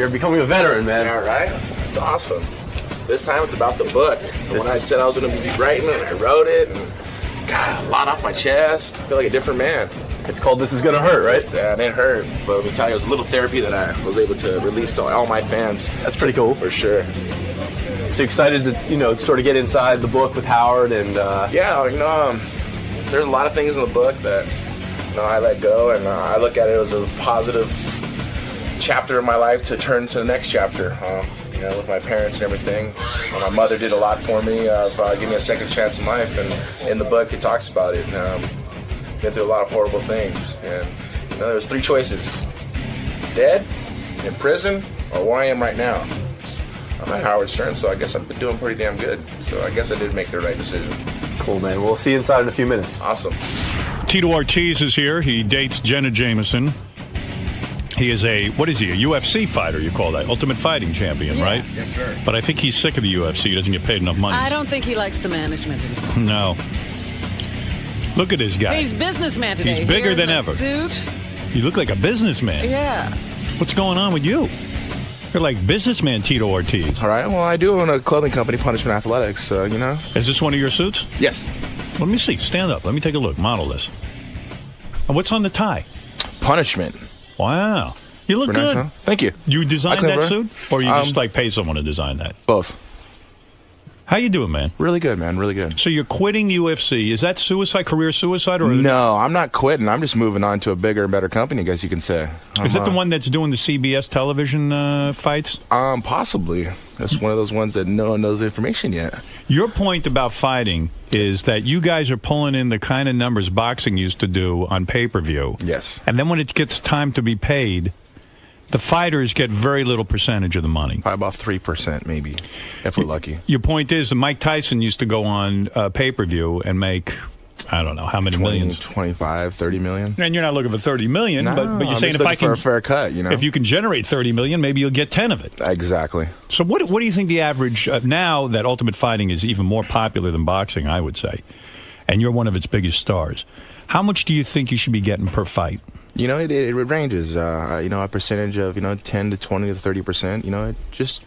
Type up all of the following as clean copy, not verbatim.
You're becoming a veteran, man. Yeah, right? It's awesome. This time it's about the book. When I said I was going to be writing it, I wrote it, and God, a lot off my chest. I feel like a different man. It's called This Is Gonna Hurt, right? It hurt, but let me tell you, it was a little therapy that I was able to release to all my fans. That's pretty cool. For sure. So excited to, sort of get inside the book with Howard and... Yeah, there's a lot of things in the book that, I let go, and I look at it as a positive chapter in my life to turn to the next chapter. With my parents and everything. My mother did a lot for me, give me a second chance in life, and in the book it talks about it. Been through a lot of horrible things, and there's 3 choices: dead, in prison, or where I am right now. I'm at Howard Stern, so I guess I've been doing pretty damn good. So I guess I did make the right decision. Cool, man. We'll see you inside in a few minutes. Awesome. Tito Ortiz is here. He dates Jenna Jameson. He is what is he, a UFC fighter, you call that? Ultimate Fighting Champion, right? Yes, sir. But I think he's sick of the UFC. He doesn't get paid enough money. I don't think he likes the management anymore. No. Look at this guy. He's businessman today. He's bigger than ever. Suit. You look like a businessman. Yeah. What's going on with you? You're like businessman Tito Ortiz. All right, well, I do own a clothing company, Punishment Athletics, so, Is this one of your suits? Yes. Let me see. Stand up. Let me take a look. Model this. And what's on the tie? Punishment. Wow. You look good. Nice, huh? Thank you. You designed that suit? Or you just pay someone to design that? Both. How you doing, man? Really good, man. Really good. So you're quitting UFC. Is that suicide, career suicide? Or No, I'm not quitting. I'm just moving on to a bigger and better company, I guess you can say. Is that the one that's doing the CBS television fights? Possibly. That's one of those ones that no one knows the information yet. Your point about fighting is that you guys are pulling in the kind of numbers boxing used to do on pay-per-view. Yes. And then when it gets time to be paid, the fighters get very little percentage of the money. Probably about 3%, maybe, if we're lucky. Your point is that Mike Tyson used to go on pay-per-view and make, I don't know, how many millions? 25, 30 million. And you're not looking for 30 million, but you're saying if I can... for a fair cut, If you can generate 30 million, maybe you'll get 10 of it. Exactly. So what do you think the average... now that Ultimate Fighting is even more popular than boxing, I would say, and you're one of its biggest stars, how much do you think you should be getting per fight? It ranges. A percentage of 10 to 20 to 30%. Just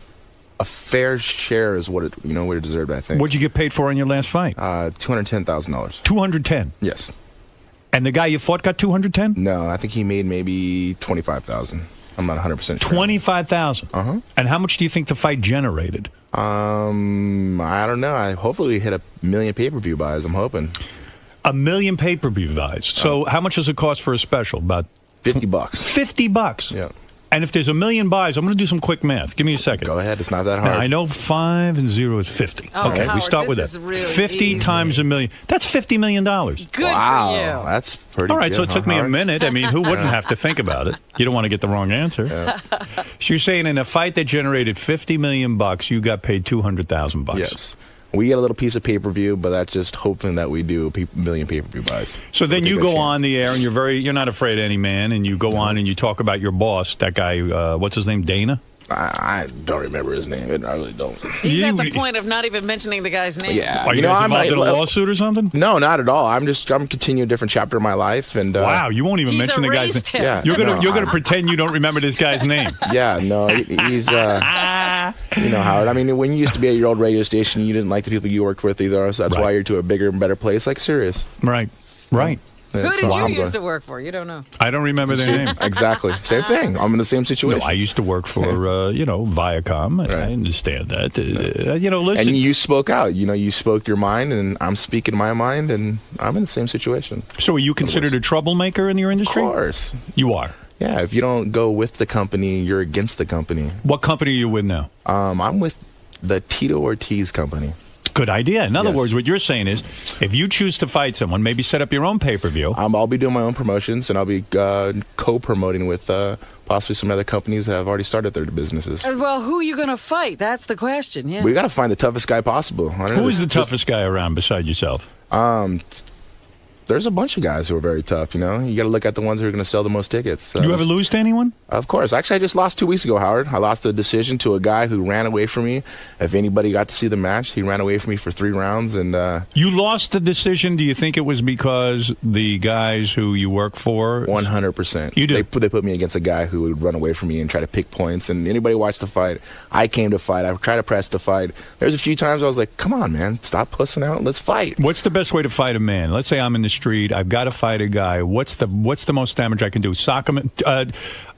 a fair share is what it what it deserved. I think. What'd you get paid for in your last fight? $210,000. $210. Yes. And the guy you fought got $210? No, I think he made maybe $25,000. I'm not 100% sure. $25,000. And how much do you think the fight generated? I don't know. Hopefully we hit 1 million pay-per-view buys. I'm hoping. 1 million pay-per-view buys. So how much does it cost for a special? About $50. $50. Yeah. And if there's 1 million buys, I'm going to do some quick math. Give me a second. Go ahead. It's not that hard. Now, I know 5 and 0 is 50. Oh, okay, Howard, we start with this that. is really 50 easy. times $1 million. That's $50 million. Good wow, for you. That's pretty All right, good, so it took me a minute. I mean, who wouldn't have to think about it? You don't want to get the wrong answer. Yeah. So you're saying in a fight that generated $50 million, you got paid $200,000. Yes. We get a little piece of pay-per-view, but that's just hoping that we do 1 million pay-per-view buys. So then you go on the air, and you're not afraid of any man, and you go on and you talk about your boss, that guy, what's his name, Dana? I don't remember his name. I really don't. He's at the point of not even mentioning the guy's name. Yeah. Are you guys involved in a lawsuit or something? No, not at all. I'm continuing a different chapter of my life, and wow, you won't even mention the guy's name. Yeah, you're gonna pretend you don't remember this guy's name. Yeah, no, he's Howard. I mean, when you used to be at your old radio station, you didn't like the people you worked with either, so that's why you're to a bigger and better place, like Sirius. Right. Who did you used to work for? You don't know. I don't remember their name. Exactly. Same thing. I'm in the same situation. No, I used to work for, Viacom, and I understand that. Listen. And you spoke out. You spoke your mind, and I'm speaking my mind, and I'm in the same situation. So are you considered a troublemaker in your industry? Of course. You are? Yeah, if you don't go with the company, you're against the company. What company are you with now? I'm with the Tito Ortiz company. Good idea. In other words, what you're saying is, if you choose to fight someone, maybe set up your own pay-per-view. I'll be doing my own promotions, and I'll be co-promoting with possibly some other companies that have already started their businesses. Well, who are you going to fight? That's the question, yeah. We got to find the toughest guy possible. Who is the toughest guy around beside yourself? There's a bunch of guys who are very tough, You got to look at the ones who are going to sell the most tickets. You ever lose to anyone? Of course. Actually, I just lost 2 weeks ago, Howard. I lost a decision to a guy who ran away from me. If anybody got to see the match, he ran away from me for 3 rounds. And you lost the decision. Do you think it was because the guys who you work for? 100%. You do? They put me against a guy who would run away from me and try to pick points. And anybody watched the fight, I came to fight. I tried to press the fight. There's a few times I was like, come on, man. Stop pussing out. Let's fight. What's the best way to fight a man? Let's say I'm in the street. I've got to fight a guy. What's the most damage I can do? Sock him?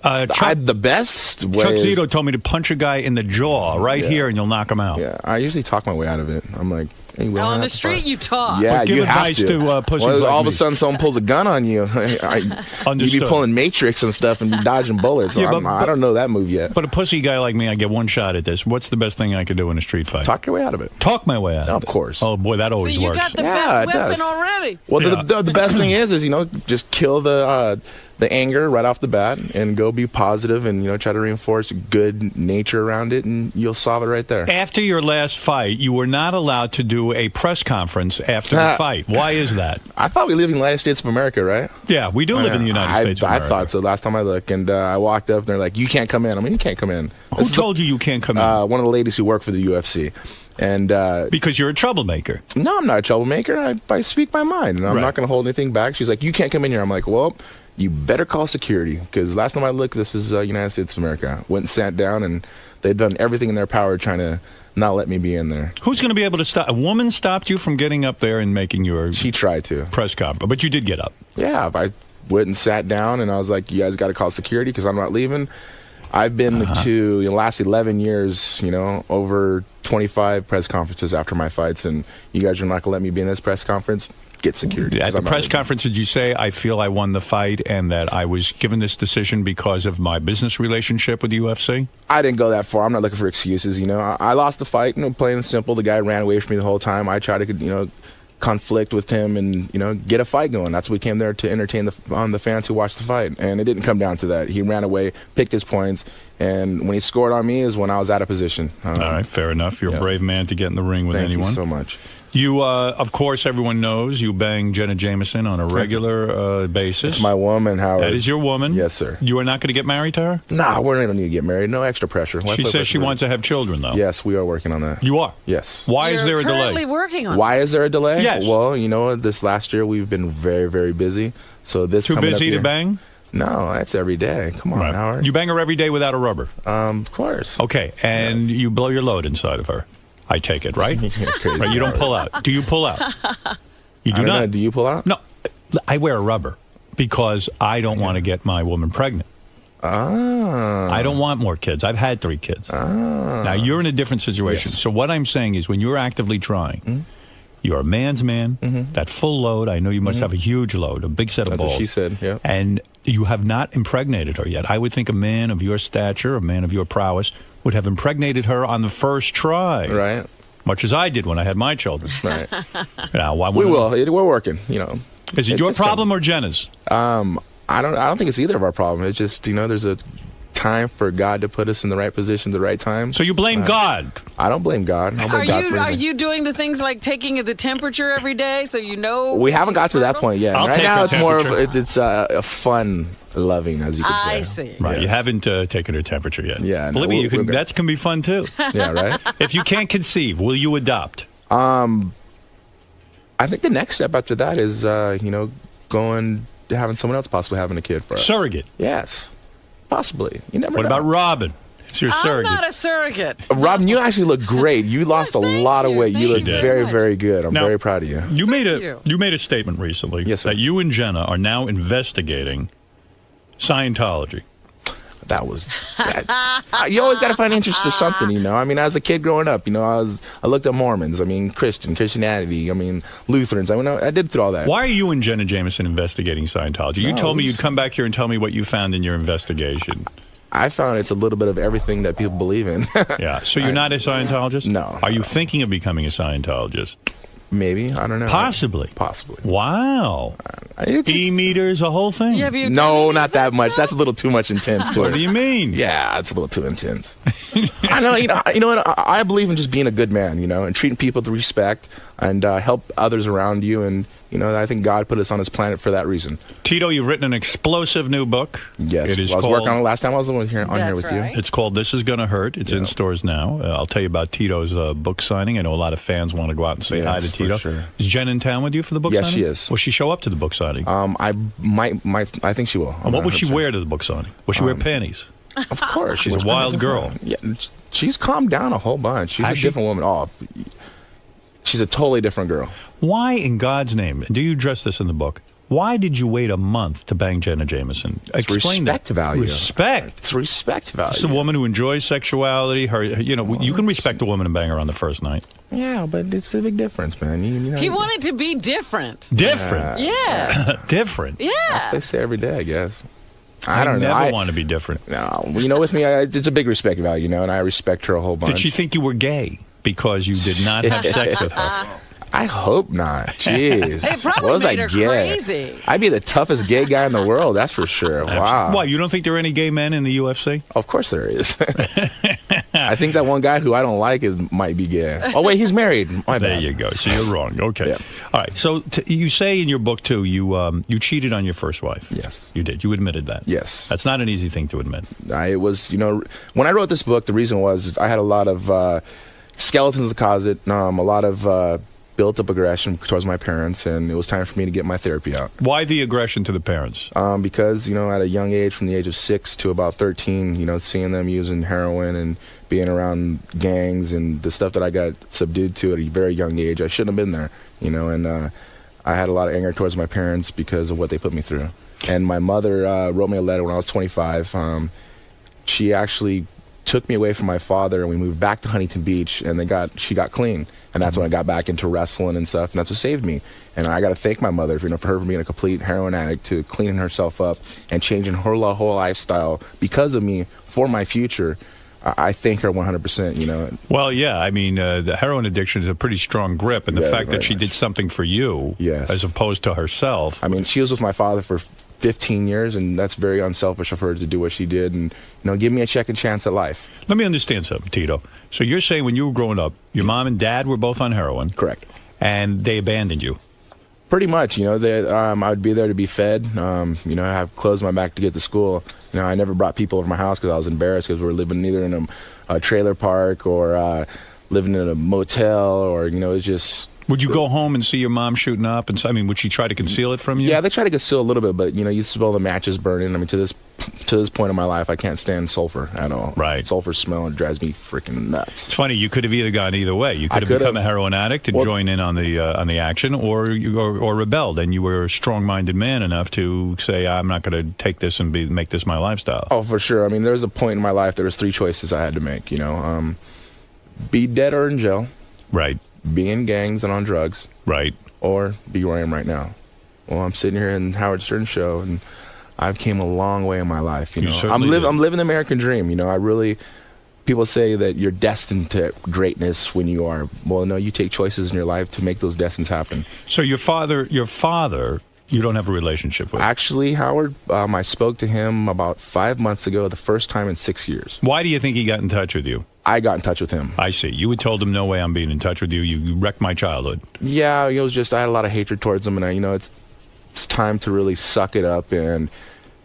The best way Chuck Zito told me to punch a guy in the jaw here, and you'll knock him out. Yeah, I usually talk my way out of it. I'm like, hey, on the street, you talk. Yeah, but give you advice have to. Pussies well, like all me. of a sudden, someone pulls a gun on you. You'd be pulling Matrix and stuff and be dodging bullets. Yeah, I don't know that move yet. But a pussy guy like me, I get one shot at this. What's the best thing I could do in a street fight? Talk your way out of it. Talk my way out of it. Of course. Oh, boy, that always So you works. got the best weapon already. Well, the best thing is just kill the anger right off the bat and go be positive and try to reinforce good nature around it, and you'll solve it right there. After your last fight, you were not allowed to do a press conference after the fight. Why is that? I thought we lived in the United States of America, right? Yeah, we do live in the United States of America. I thought so last time I looked, and I walked up and they're like, you can't come in. I mean, you can't come in. Who told you can't come in? One of the ladies who work for the UFC. And because you're a troublemaker. No, I'm not a troublemaker. I speak my mind, and I'm not going to hold anything back. She's like, you can't come in here. I'm like, well, you better call security, because last time I looked, this is United States of America. Went and sat down, and they'd done everything in their power trying to not let me be in there. Who's going to be able to stop? A woman stopped you from getting up there and making your She tried to. Press conference, but you did get up. Yeah, I went and sat down, and I was like, you guys got to call security because I'm not leaving. I've been to, the last 11 years, over 25 press conferences after my fights, and you guys are not going to let me be in this press conference? Get security. At the press conference, did you say, I feel I won the fight and that I was given this decision because of my business relationship with the UFC? I didn't go that far. I'm not looking for excuses, I lost the fight, plain and simple. The guy ran away from me the whole time. I tried to, conflict with him and, get a fight going. That's what we came there to entertain the fans who watched the fight. And it didn't come down to that. He ran away, picked his points, and when he scored on me is when I was out of position. All right, fair enough. You're a brave man to get in the ring with anyone. Thank you so much. You, of course, everyone knows you bang Jenna Jameson on a regular basis. It's my woman, Howard. That is your woman? Yes, sir. You are not going to get married to her? Nah, we don't need to get married. No extra pressure. She says she wants to have children, though. Yes, we are working on that. You are? Yes. Why is there a delay? Currently working on it. Why is there a delay? Yes. Well, this last year we've been very, very busy. So this Too busy to bang? No, that's every day. Come on, Howard. You bang her every day without a rubber? Of course. Okay, and you blow your load inside of her. I take it, right? Crazy, right, you don't pull out. Do you pull out? You do I don't not. know. Do you pull out? No, I wear a rubber because I don't want to get my woman pregnant. I don't want more kids. I've had 3 kids. Now, you're in a different situation. Yes. So what I'm saying is when you're actively trying, you're a man's man, that full load, I know you must have a huge load, a big set of balls. That's what she said, yeah. And you have not impregnated her yet. I would think a man of your stature, a man of your prowess, would have impregnated her on the first try. Right. Much as I did when I had my children. Right. Now, we will. We're working, Is it your problem or Jenna's? I don't think it's either of our problem. It's just, there's a time for God to put us in the right position at the right time. So you blame God? I don't blame God. I blame God for anything. Are you doing the things like taking the temperature every day so you know? We haven't got to that point yet. Right now it's more of it's a fun loving, as you could say. I see. Right, you haven't taken her temperature yet. Yeah, believe me, that can be fun too. Yeah, right. If you can't conceive, will you adopt? I think the next step after that is going having someone else possibly having a kid for us. Surrogate. Yes, possibly. You never know. What about Robin? It's your surrogate. I'm not a surrogate. Robin, you actually look great. You lost a lot of weight. You look very, very good. I'm very proud of you. You made a statement recently that you and Jenna are now investigating Scientology. That was you always got to find interest to something, I mean, as a kid growing up, I looked at Mormons, Christianity, Lutherans. I did through all that. Why are you and Jenna Jameson investigating Scientology? You told me you'd come back here and tell me what you found in your investigation. I found it's a little bit of everything that people believe in. Yeah. So you're not a Scientologist? No. Are you thinking of becoming a Scientologist? Maybe. I don't know. Possibly. Wow. E-meters, a whole thing? No, not that much. That's a little too much intense to it. What do you mean? Yeah, it's a little too intense. I know. You know what? I believe in just being a good man, and treating people with respect and help others around you and I think God put us on this planet for that reason. Tito, you've written an explosive new book. Yes. It is I was called, working on it last time I was on here with you. It's called This Is Gonna Hurt. It's in stores now. I'll tell you about Tito's book signing. I know a lot of fans want to go out and say hi to Tito. Sure. Is Jen in town with you for the book signing? Yes, she is. Will she show up to the book signing? I think she will. And what will she wear to the book signing? Will she wear panties? Of course. She's a wild girl. Yeah, she's calmed down a whole bunch. She's a different woman. Oh, she's a totally different girl. Why, in God's name, do you address this in the book? Why did you wait a month to bang Jenna Jameson? Explain respect that. Value. Respect. It's respect value. It's a woman who enjoys sexuality. You can respect a woman and bang her on the first night. Yeah, but it's a big difference, man. He wanted to be different. Different. Yeah. Different. Yeah. That's what they say every day, I guess. I don't know. I never want to be different. No, with me, it's a big respect value, and I respect her a whole bunch. Did she think you were gay because you did not have sex with her? I hope not. Jeez. It probably made her crazy. I'd be the toughest gay guy in the world, that's for sure. Wow. Why, you don't think there are any gay men in the UFC? Of course there is. I think that one guy who I don't like might be gay. Oh, wait, he's married. My bad. There you go. So you're wrong. Okay. Yeah. All right. So you say in your book, too, you cheated on your first wife. Yes. You did. You admitted that. Yes. That's not an easy thing to admit. It was, when I wrote this book, the reason was I had a lot of skeletons in the closet, a lot of built up aggression towards my parents, and it was time for me to get my therapy out. Why the aggression to the parents? Because, at a young age, from the age of 6 to about 13, seeing them using heroin and being around gangs and the stuff that I got subdued to at a very young age, I shouldn't have been there, and I had a lot of anger towards my parents because of what they put me through. And my mother wrote me a letter when I was 25. She actually took me away from my father, and we moved back to Huntington Beach, and she got clean. And that's when I got back into wrestling and stuff, and that's what saved me. And I got to thank my mother for her being a complete heroin addict, to cleaning herself up and changing her whole lifestyle because of me for my future. I thank her 100%, Well, yeah, I mean, the heroin addiction is a pretty strong grip, and the fact that she did something for you as opposed to herself. I mean, she was with my father for 15 years, and that's very unselfish of her to do what she did and, give me a second chance at life. Let me understand something, Tito. So you're saying when you were growing up, your mom and dad were both on heroin? Correct. And they abandoned you? Pretty much, I would be there to be fed, have clothes on my back to get to school. I never brought people over my house because I was embarrassed, because we were living either in a trailer park or living in a motel, or, it was just... Would you go home and see your mom shooting up? And would she try to conceal it from you? Yeah, they try to conceal a little bit, but you smell the matches burning. I mean, to this point in my life, I can't stand sulfur at all. Right. Sulfur smell, it drives me freaking nuts. It's funny. You could have either gone either way. You could have become a heroin addict and join in on the action, or rebelled, and you were a strong-minded man enough to say, "I'm not going to take this and make this my lifestyle." Oh, for sure. I mean, there was a point in my life. There was 3 choices I had to make. Be dead or in jail. Right. Be in gangs and on drugs. Right. Or be where I am right now. Well, I'm sitting here in Howard Stern show, and I've came a long way in my life. I'm living the American dream. People say that you're destined to greatness when you are. Well, no, you take choices in your life to make those destinies happen. So your father, you don't have a relationship with? Actually, Howard, I spoke to him about 5 months ago, the first time in 6 years. Why do you think he got in touch with you? I got in touch with him. I see. You had told him, no way I'm being in touch with you. You wrecked my childhood. Yeah, it was just, I had a lot of hatred towards him, and it's time to really suck it up and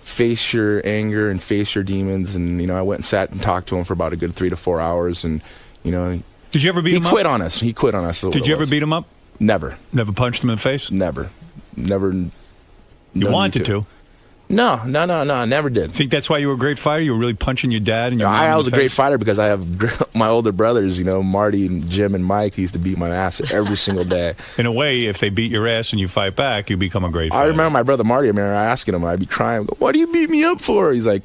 face your anger and face your demons. And, I went and sat and talked to him for about a good 3 to 4 hours, and, Did you ever beat him up? He quit on us. He quit on us. Did you ever beat him up? Never. Never punched him in the face? Never. You wanted to? No, never did. Think that's why you were a great fighter? You were really punching your dad and your mom I was in the a great face? fighter because I have my older brothers, Marty and Jim and Mike, who used to beat my ass every single day. In a way, if they beat your ass and you fight back, you become a great fighter. I remember my brother Marty, I asking him, I'd be crying, "Why do you beat me up for?" He's like,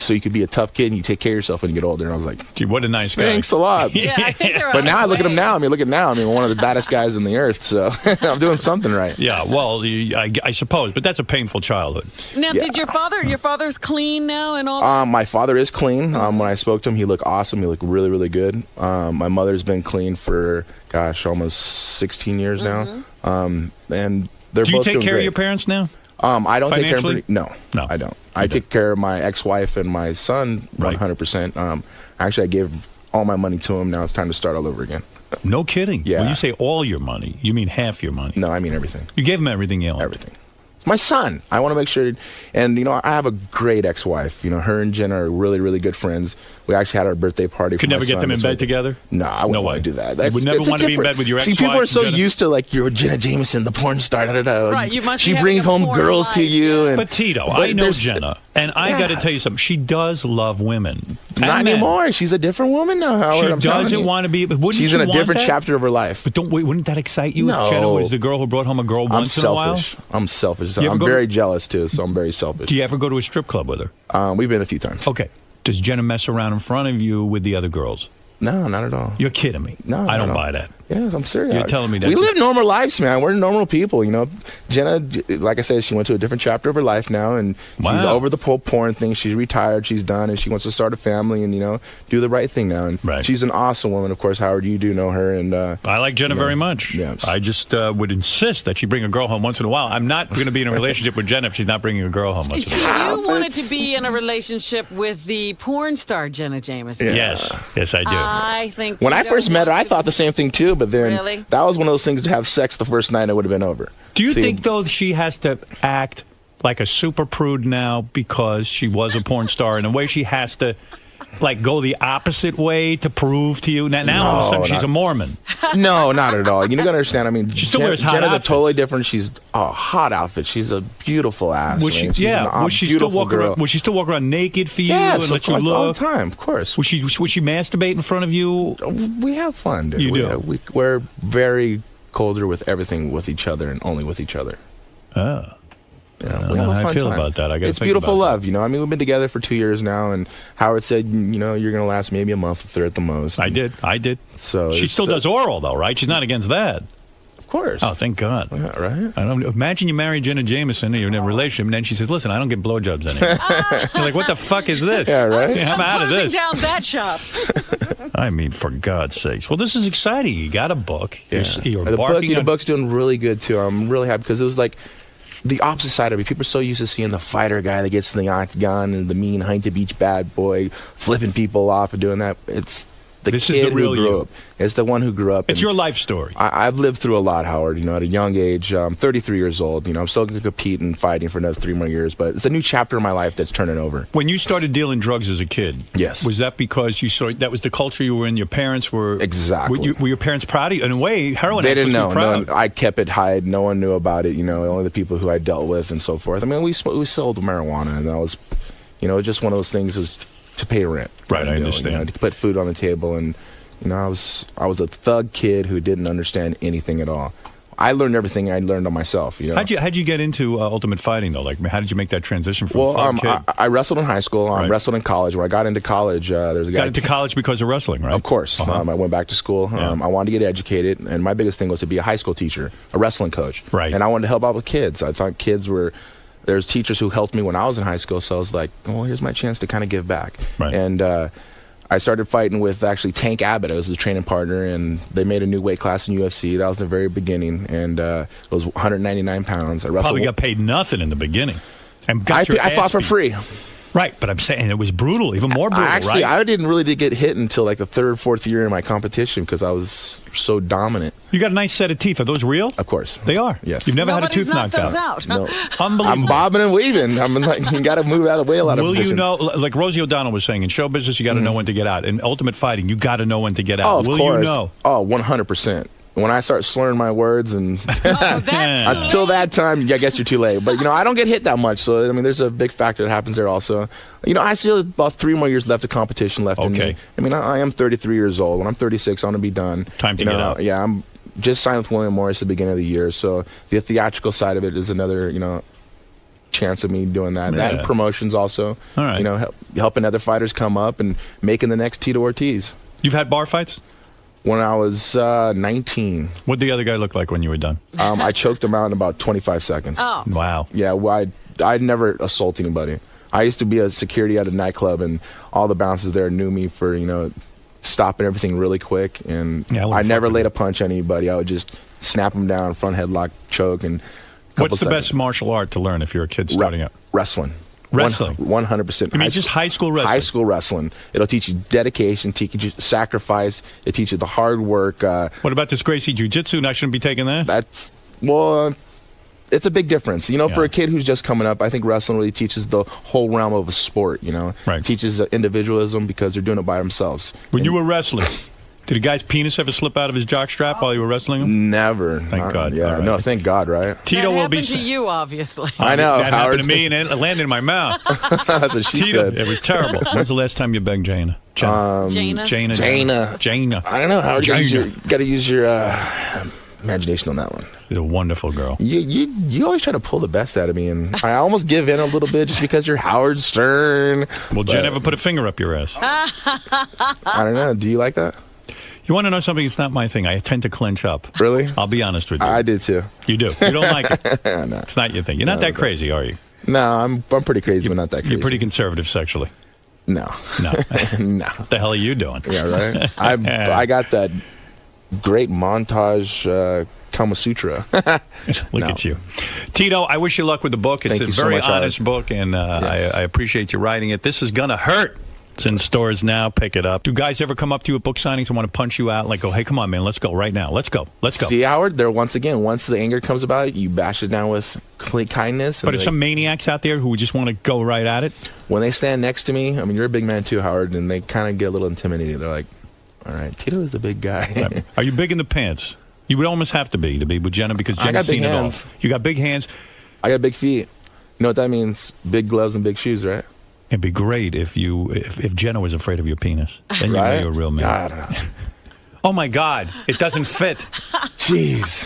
"So you could be a tough kid and you take care of yourself when you get older." And I was like, "Gee, what a nice guy." Thanks a lot. Yeah, I think they're But now I look at him now. I'm one of the baddest guys in the earth. So I'm doing something right. Yeah, well, I suppose, but that's a painful childhood. Now, did your father's clean now and all that? My father is clean. When I spoke to him, he looked awesome. He looked really, really good. My mother's been clean for, almost 16 years now. And they're both doing great. Do you take care of your parents now? I don't take care of them. No, I don't. I take care of my ex-wife and my son 100%. Actually, I gave all my money to him. Now it's time to start all over again. No kidding. Yeah. When you say all your money, you mean half your money. No, I mean everything. You gave him everything you owned. Everything. It's my son. I want to make sure, and I have a great ex-wife. Her and Jenna are really, really good friends. We actually had our birthday party. Could never get them in bed together? No, I wouldn't want to do that. You would never want to be in bed with your ex-wife? See, people are so used to you're Jenna Jameson, the porn star. Right, you must. She brings home girls to you. But Tito, I know Jenna, and I got to tell you something. She does love women. Not anymore. She's a different woman now, Howard. She doesn't want to be. She's in a different chapter of her life. But wouldn't that excite you? No. If Jenna was the girl who brought home a girl once in a while? I'm selfish. I'm very jealous too, so I'm very selfish. Do you ever go to a strip club with her? We've been a few times. Okay. Does Jenna mess around in front of you with the other girls? No, not at all. You're kidding me. No, I don't buy that. Yes, I'm serious. You're telling me that. We live normal lives, man. We're normal people, Jenna, like I said, she went to a different chapter of her life now, and she's over the whole porn thing. She's retired. She's done, and she wants to start a family and, do the right thing now. And she's an awesome woman. Of course, Howard, you do know her. And I like Jenna very much. Yes. I just would insist that she bring a girl home once in a while. I'm not going to be in a relationship with Jenna if she's not bringing a girl home once in a while. You wanted to be in a relationship with the porn star Jenna Jameson. Yeah. Yes, I do. I think when I first met her, I thought the same thing too, but then Really? that was one of those things to have sex the first night, it would have been over. Do you think, though, she has to act like a super prude now because she was a porn star? In a way, she has to, go the opposite way to prove to you? Now all of a sudden, she's a Mormon. No, not at all. You got to understand. I mean, she still wears hot Jenna's outfits. a totally different. She's a hot outfit. She's a beautiful ass. Was she? Was she still walk around? Was she still walk around naked for you and let you look all the time? Of course. Was she masturbate in front of you? We have fun, dude. You do. We're very colder with everything with each other and only with each other. Oh. We I have don't know a how I fun feel time. about that. It's beautiful love, I mean, we've been together for 2 years now, and Howard said, you're going to last maybe a month or 3 at the most. I did. So she still does oral, though, right? She's not against that. Of course. Oh, thank God. Yeah, right? I don't imagine you marry Jenna Jameson and you're in a relationship, and then she says, "Listen, I don't get blowjobs anymore." You're like, "What the fuck is this?" Yeah, right? I'm out of this. Down that shop. I mean, for God's sakes. Well, this is exciting. You got a book. Yeah. The book's doing really good too. I'm really happy because it was like the opposite side of it. People are so used to seeing the fighter guy that gets in the Octagon and the mean Huntington Beach bad boy flipping people off and doing that. It's This kid is the real who grew you. up. It's the one who grew up. It's your life story. I've lived through a lot, Howard. At a young age. I'm 33 years old. I'm still going to compete and fighting for another 3 more years. But it's a new chapter in my life that's turning over. When you started dealing drugs as a kid, yes, was that because you saw that was the culture you were in? Your parents were exactly. Were your parents proud of you? In a way, heroin. They didn't know. Proud. No, I kept it hide. No one knew about it. Only the people who I dealt with and so forth. I mean, we sold marijuana, and that was, just one of those things was to pay rent. Right, I understand. To put food on the table and. I was a thug kid who didn't understand anything at all. I learned everything I learned on myself. How'd you get into Ultimate Fighting though? Like, how did you make that transition from a thug kid? I wrestled in high school. I wrestled in college. When I got into college, there's a guy. Got into college because of wrestling, right? Of course. Uh-huh. I went back to school. Yeah. I wanted to get educated, and my biggest thing was to be a high school teacher, a wrestling coach. Right. And I wanted to help out with kids. I thought kids were. There's teachers who helped me when I was in high school, so I was like, well, here's my chance to kind of give back. Right. And I started fighting with actually Tank Abbott. I was his training partner, and they made a new weight class in UFC. That was the very beginning, and it was 199 pounds. I wrestled. Probably got paid nothing in the beginning. And I fought for free. Right, but I'm saying it was brutal, even more brutal, Actually, right? I didn't really get hit until like the 3rd or 4th year in my competition because I was so dominant. You got a nice set of teeth. Are those real? Of course. They are? Yes. You've never had a tooth knocked out? No. Unbelievable. I'm bobbing and weaving. I'm like, you got to move out of the way a lot of positions. Will you know, like Rosie O'Donnell was saying, in show business, you got to know when to get out. In Ultimate Fighting, you got to know when to get out. Oh, of Will course. you know? Oh, 100%. When I start slurring my words and that's until that time, I guess you're too late. But I don't get hit that much, so I mean, there's a big factor that happens there also. I still have about 3 more years left of competition left in me. I mean, I am 33 years old. When I'm 36, I'm gonna be done. Time to get out. Yeah, I'm just signed with William Morris at the beginning of the year, so the theatrical side of it is another chance of me doing that. Yeah. That and promotions also. All right. Helping other fighters come up and making the next Tito Ortiz. You've had bar fights? When I was 19. What'd the other guy look like when you were done? I choked him out in about 25 seconds. Oh. Wow. Yeah, well, I'd never assault anybody. I used to be a security at a nightclub, and all the bouncers there knew me for, stopping everything really quick. And I never laid a punch on anybody. I would just snap them down, front headlock, choke, and What's the best martial art to learn if you're a kid starting out? Wrestling. Wrestling? 100%. You mean just high school wrestling? High school wrestling. It'll teach you dedication, teach you sacrifice. It teaches you the hard work. What about this Gracie Jiu-Jitsu? I shouldn't be taking that? It's a big difference. For a kid who's just coming up, I think wrestling really teaches the whole realm of a sport, Right. Teaches individualism because they're doing it by themselves. When you were wrestling, did a guy's penis ever slip out of his jockstrap while you were wrestling him? Never. Thank God. Yeah, Right. no, thank God, right? Tito that will be. happened to you, obviously. I know. That Howard. happened to me, and it landed in my mouth. That's what she Tito, said. it was terrible. When's the last time you begged Jana? Jana? Jana. I don't know, Howard. You Jana. got to use your imagination on that one. She's a wonderful girl. You always try to pull the best out of me, and I almost give in a little bit just because you're Howard Stern. Will Jen ever put a finger up your ass? I don't know. Do you like that? You want to know something? It's not my thing. I tend to clench up. Really? I'll be honest with you. I did too. You do. You don't like it. No. It's not your thing. You're not that crazy, are you? No, I'm pretty crazy, but not that crazy. You're pretty conservative sexually. No. No. No. What the hell are you doing? Yeah, right? I got that great montage Kama Sutra. Look at you. Tito, I wish you luck with the book. It's Thank a you so very much, honest Howard. book, and Yes. I appreciate you writing it. This is going to hurt. It's in stores now. Pick it up. Do guys ever come up to you at book signings and want to punch you out? Like, go, hey, come on, man, let's go right now. Let's go. Let's go. See, Howard, there once the anger comes about, you bash it down with complete kindness. But there's some maniacs out there who just want to go right at it. When they stand next to me, I mean, you're a big man too, Howard, and they kind of get a little intimidated. They're like, all right, Tito is a big guy. Right. Are you big in the pants? You would almost have to be with Jenna because I Jenna's got big seen it all. hands. You got big hands. I got big feet. You know what that means? Big gloves and big shoes, right? It'd be great if Jenna was afraid of your penis. Then you know Right? you're a real man. I don't know. Oh my God, it doesn't fit. Jeez.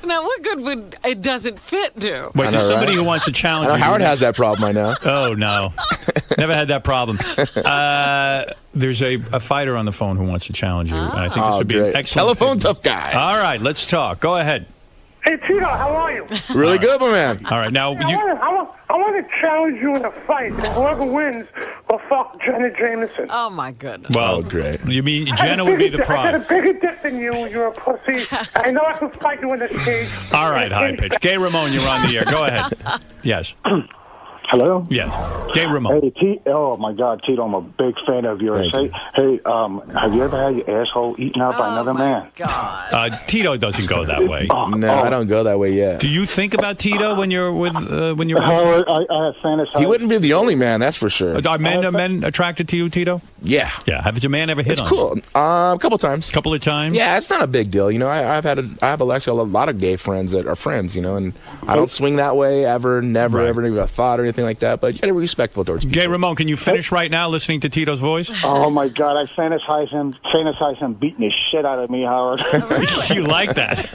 Now, what good would it doesn't fit do? Wait, I there's know, somebody right? who wants to challenge I know you. Howard has that problem, I know. Oh, no. Never had that problem. There's a fighter on the phone who wants to challenge you. And I think this would be an great. excellent. Telephone tough guy. All right, let's talk. Go ahead. Hey, Tito, how are you? Really good, my man. All right, now, I want to challenge you in a fight, and whoever wins will fuck Jenna Jameson. Oh, my goodness. well, Oh, great. you mean Jenna would be the I got a prize. bigger dick than you. You're a pussy. I know I can fight you in the cage. All right, high pitch. Gay Ramon, you're on the air. Go ahead. Yes. Hello? Yes. Gay Ramon. Hey, oh my God, Tito, I'm a big fan of yours. Thank Hey, have you ever had your asshole eaten out by another Oh, my man? God. Tito doesn't go that way. No, I don't go that way yet. Do you think about Tito when you're with when you're? Howard, I have fantasized. He wouldn't be the only man, that's for sure. Are men attracted to you, Tito? Yeah. Yeah. Has a man ever hit It's on cool. you? A couple times. A couple of times? Yeah, it's not a big deal. I have actually a lot of gay friends that are friends, and I don't swing that way ever, never, Right. ever even a thought or anything like that. But you got to be respectful towards people. Gay Ramon, can you finish right now listening to Tito's voice? Oh my God, I fantasize him beating the shit out of me, Howard. You like that?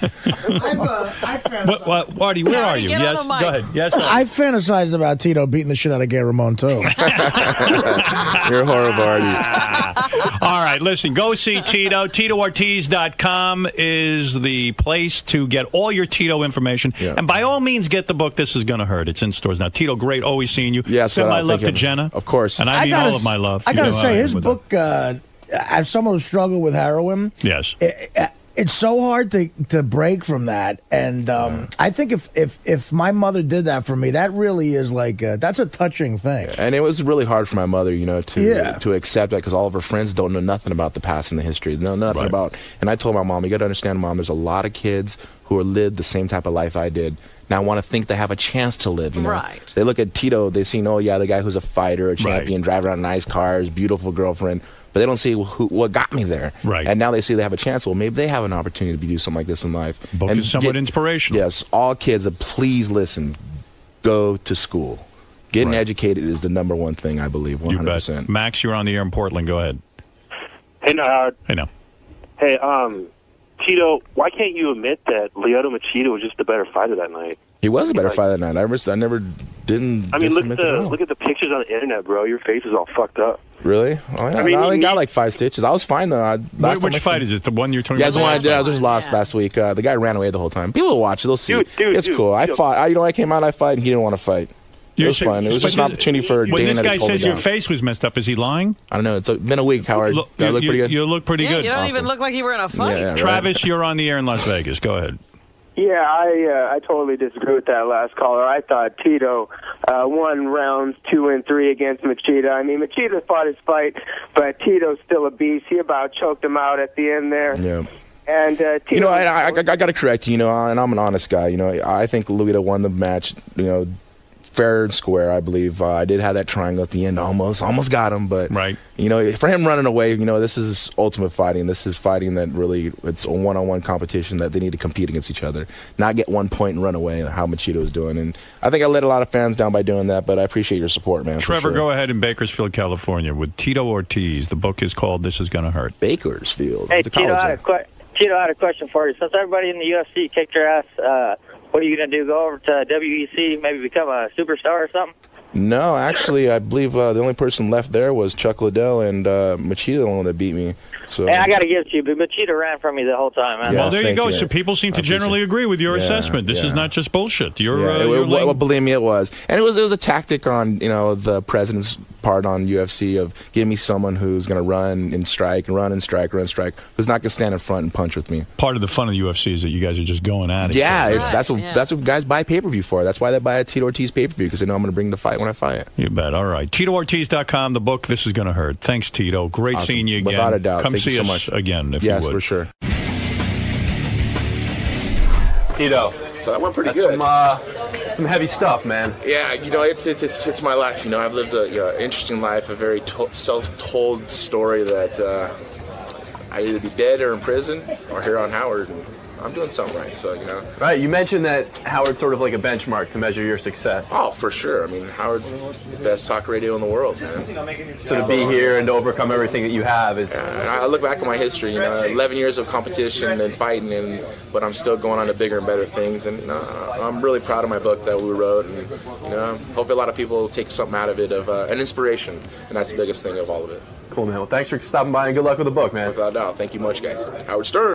What, Artie, where are you? Get on Yes, the mic. go ahead. Yes, sir. I fantasize about Tito beating the shit out of Gay Ramon, too. You're horrible, Artie. All right, listen, go see Tito. TitoOrtiz.com is the place to get all your Tito information. Yeah. And by all means, get the book. This is going to hurt. It's in stores now. Tito, great. Always seeing you. Yes, Send my love thank to you. Jenna. Of course. And I mean all of my love. I You gotta know how say, I am his with book, as someone who struggled with heroin, that. Yes. it's so hard to break from that. And I think if my mother did that for me, that really is like that's a touching thing. And it was really hard for my mother, Yeah. to accept that because all of her friends don't know nothing about the past and the history. They know nothing Right. about. And I told my mom, you got to understand, Mom, there's a lot of kids who are lived the same type of life I did. Now I want to think they have a chance to live. Right. They look at Tito, they see, oh yeah, the guy who's a fighter, a champion, driving around nice cars, beautiful girlfriend. But they don't see what got me there. Right. And now they see they have a chance. Well, maybe they have an opportunity to do something like this in life. Book And is somewhat inspirational. Yes, all kids, please listen. Go to school. Getting Right. educated is the number one thing, I believe, You 100%. bet. Max, you're on the air in Portland. Go ahead. Hey, no, Howard. I know. Hey, Tito, why can't you admit that Lyoto Machida was just the better fighter that night? He was a better fighter than that. I never didn't. I mean, look admit it at all. at the pictures on the internet, bro. Your face is all fucked up. Really? Oh, yeah. I mean, I only you got need- like 5 stitches. I was fine though. Which fight is it? The one you're talking Yeah, about? the one I did. I was fight. lost last week. The guy ran away the whole time. People will watch it. They'll see. Dude, it's cool. I dude. fought. I came out. I fight, and he didn't want to fight. It was fun. It was just an opportunity for When Dana this to guy hold me says your down. face was messed up, is he lying? I don't know. It's been a week, Howard. Look, Do I look pretty good? You look pretty Yeah, good. you don't Awesome. even look like you were in a fight. Yeah, right. Travis, you're on the air in Las Vegas. Go ahead. Yeah, I totally disagree with that last caller. I thought Tito won rounds 2 and 3 against Machida. I mean, Machida fought his fight, but Tito's still a beast. He about choked him out at the end there. Yeah. And Tito, you know, I got to correct you, you know, and I'm an honest guy. You know, I think Luita won the match, you know, fair and square, I believe. I did have that triangle at the end, almost got him, but you know, for him running away, you know, this is ultimate fighting. This is fighting that really, it's a one-on-one competition that they need to compete against each other, not get 1 point and run away. How Machida is doing, and I think I let a lot of fans down by doing that. But I appreciate your support, man. Trevor, go ahead in Bakersfield, California, with Tito Ortiz. The book is called "This Is Gonna Hurt." Bakersfield. Hey, Tito, I had a question for you. Since everybody in the UFC kicked your ass, what are you going to do? Go over to WEC, maybe become a superstar or something? No, actually, I believe the only person left there was Chuck Liddell, and Machida, the one that beat me. So, hey, I got to give it to you, but Machida ran from me the whole time, man. Yeah, well, there you go. So people seem to generally agree with your assessment. This is not just bullshit. Well, believe me, it was, and it was a tactic on, you know, the president's part on UFC of give me someone who's going to run and strike, who's not going to stand in front and punch with me. Part of the fun of the UFC is that you guys are just going at it. Yeah, that's what guys buy pay-per-view for. That's why they buy a Tito Ortiz pay-per-view, because they know I'm going to bring the fight when I fight. You bet. All right. TitoOrtiz.com, the book, This Is Gonna Hurt. Thanks, Tito. Great seeing you again. Without a doubt. Come Thank see you so us much. again if you would. Yes, for sure. Tito. So that went pretty good. Some heavy stuff, man. Yeah, you know, it's my life. You know, I've lived a interesting life, a very self-told story that I'd either be dead or in prison or here on Howard, and I'm doing something right. So, you know. Right. You mentioned that Howard's sort of like a benchmark to measure your success. Oh, for sure. I mean, Howard's the best talk radio in the world, man. So to be here and to overcome everything that you have is. And I look back at my history. You know, 11 years of competition and fighting, but I'm still going on to bigger and better things. And I'm really proud of my book that we wrote. And you know, hopefully a lot of people take something out of it, of an inspiration. And that's the biggest thing of all of it. Cool, man. Well, thanks for stopping by and good luck with the book, man. Without a doubt. Thank you much, guys. Howard Stern.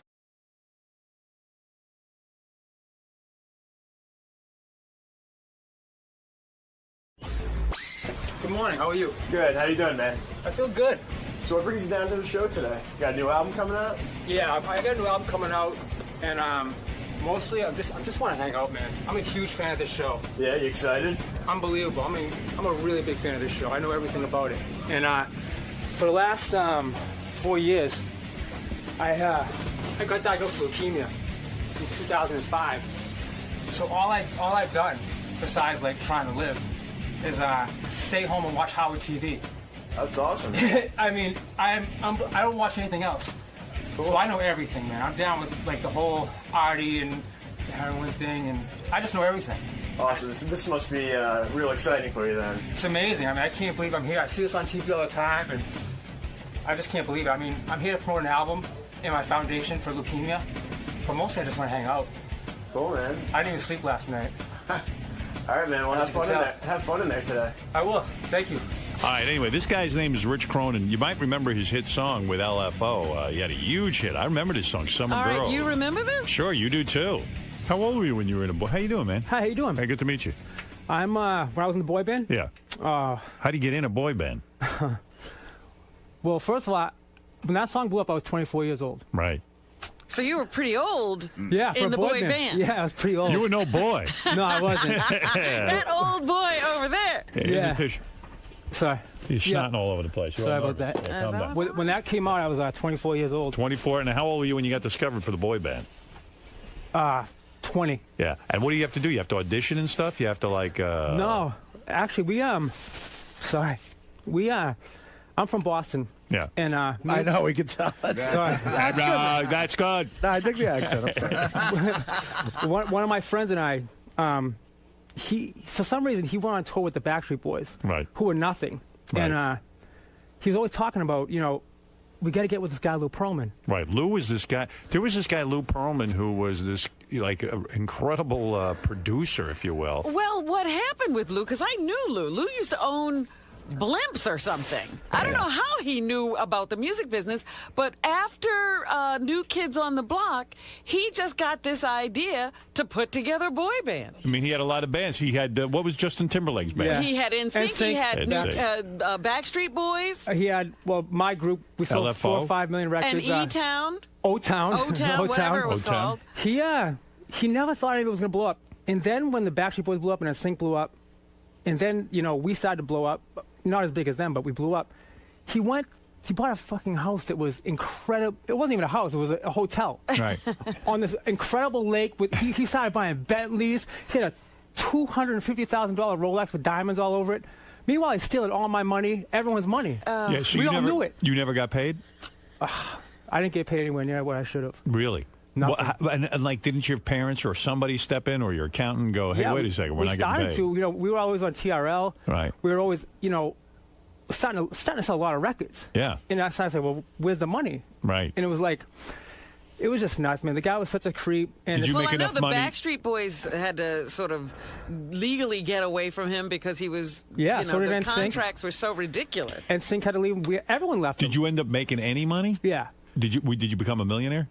Good morning. How are you? Good. How you doing, man? I feel good. So what brings you down to the show today? You got a new album coming out? Yeah, I got a new album coming out, and mostly I just want to hang out, man. I'm a huge fan of this show. Yeah, you excited? Unbelievable. I mean, I'm a really big fan of this show. I know everything about it. And for the last 4 years, I got diagnosed with leukemia in 2005. So all I've done, besides like trying to live, is stay home and watch Howard TV. That's awesome. I mean, I don't watch anything else. Cool. So I know everything, man. I'm down with like the whole Artie and the heroin thing, and I just know everything. Awesome. This must be real exciting for you then. It's amazing. I mean, I can't believe I'm here. I see this on TV all the time, and I just can't believe it. I mean, I'm here to promote an album in my foundation for leukemia, but mostly I just want to hang out. Cool, man. I didn't even sleep last night. All right, man. Well, have fun in there. Have fun in there today. I will. Thank you. All right, anyway, this guy's name is Rich Cronin. You might remember his hit song with LFO. He had a huge hit. I remember this song, Summer Girl. All right, you remember this? Sure, you do too. How old were you when you were in a boy? How you doing, man? Hi, how you doing? Hey, good to meet you. I'm, when I was in the boy band? Yeah. How'd you get in a boy band? Well, first of all, when that song blew up, I was 24 years old. Right. So you were pretty old yeah, in the boy band. Yeah, I was pretty old. You were no boy. No, I wasn't. That old boy over there. Yeah. Sorry. He's snotting all over the place. Sorry about that. Yeah, calm down. When that came out, I was 24 years old. 24? And how old were you when you got discovered for the boy band? 20. Yeah. And what do you have to do? You have to audition and stuff? You have to, like... No. Actually, sorry. I'm from Boston. Yeah. And I know, we can tell. Sorry. That's good. No, I think the accent. One of my friends and I, for some reason, he went on tour with the Backstreet Boys, right? Who were nothing. Right. And he was always talking about, we got to get with this guy, Lou Pearlman. Right. Lou was this guy. There was this guy, Lou Pearlman, who was this, like, incredible producer, if you will. Well, what happened with Lou? Because I knew Lou. Lou used to own Blimps or something. I don't know how he knew about the music business, but after New Kids on the Block, he just got this idea to put together a boy band. I mean, he had a lot of bands. He had, what was Justin Timberlake's band? Yeah. He had NSYNC, he had Backstreet Boys. He had, my group, we sold LFO. 4 or 5 million records. And E-Town. O-Town. O-Town, whatever it was called. he never thought it was going to blow up. And then when the Backstreet Boys blew up and NSYNC blew up, and then, we started to blow up, not as big as them, but we blew up, he bought a fucking house that was incredible. It wasn't even a house, it was a hotel. Right. On this incredible lake. He started buying Bentleys. He had a $250,000 Rolex with diamonds all over it. Meanwhile, he's stealing all my money, everyone's money. Yeah, so we you all knew it. You never got paid? I didn't get paid anywhere near what I should have. Really? Nothing. Well, and like, didn't your parents or somebody step in, or your accountant go, hey, wait a second, we're not getting paid? We were always on TRL. Right. We were always, starting to sell a lot of records. Yeah. And I started to say, well, where's the money? Right. And it was like, it was just nuts, man. The guy was such a creep. And Did you make I know enough the money? Backstreet Boys had to sort of legally get away from him because he was, so did the NSYNC. contracts were so ridiculous. And Sync had to leave. Everyone left Did you end up making any money? Yeah. Did you become a millionaire?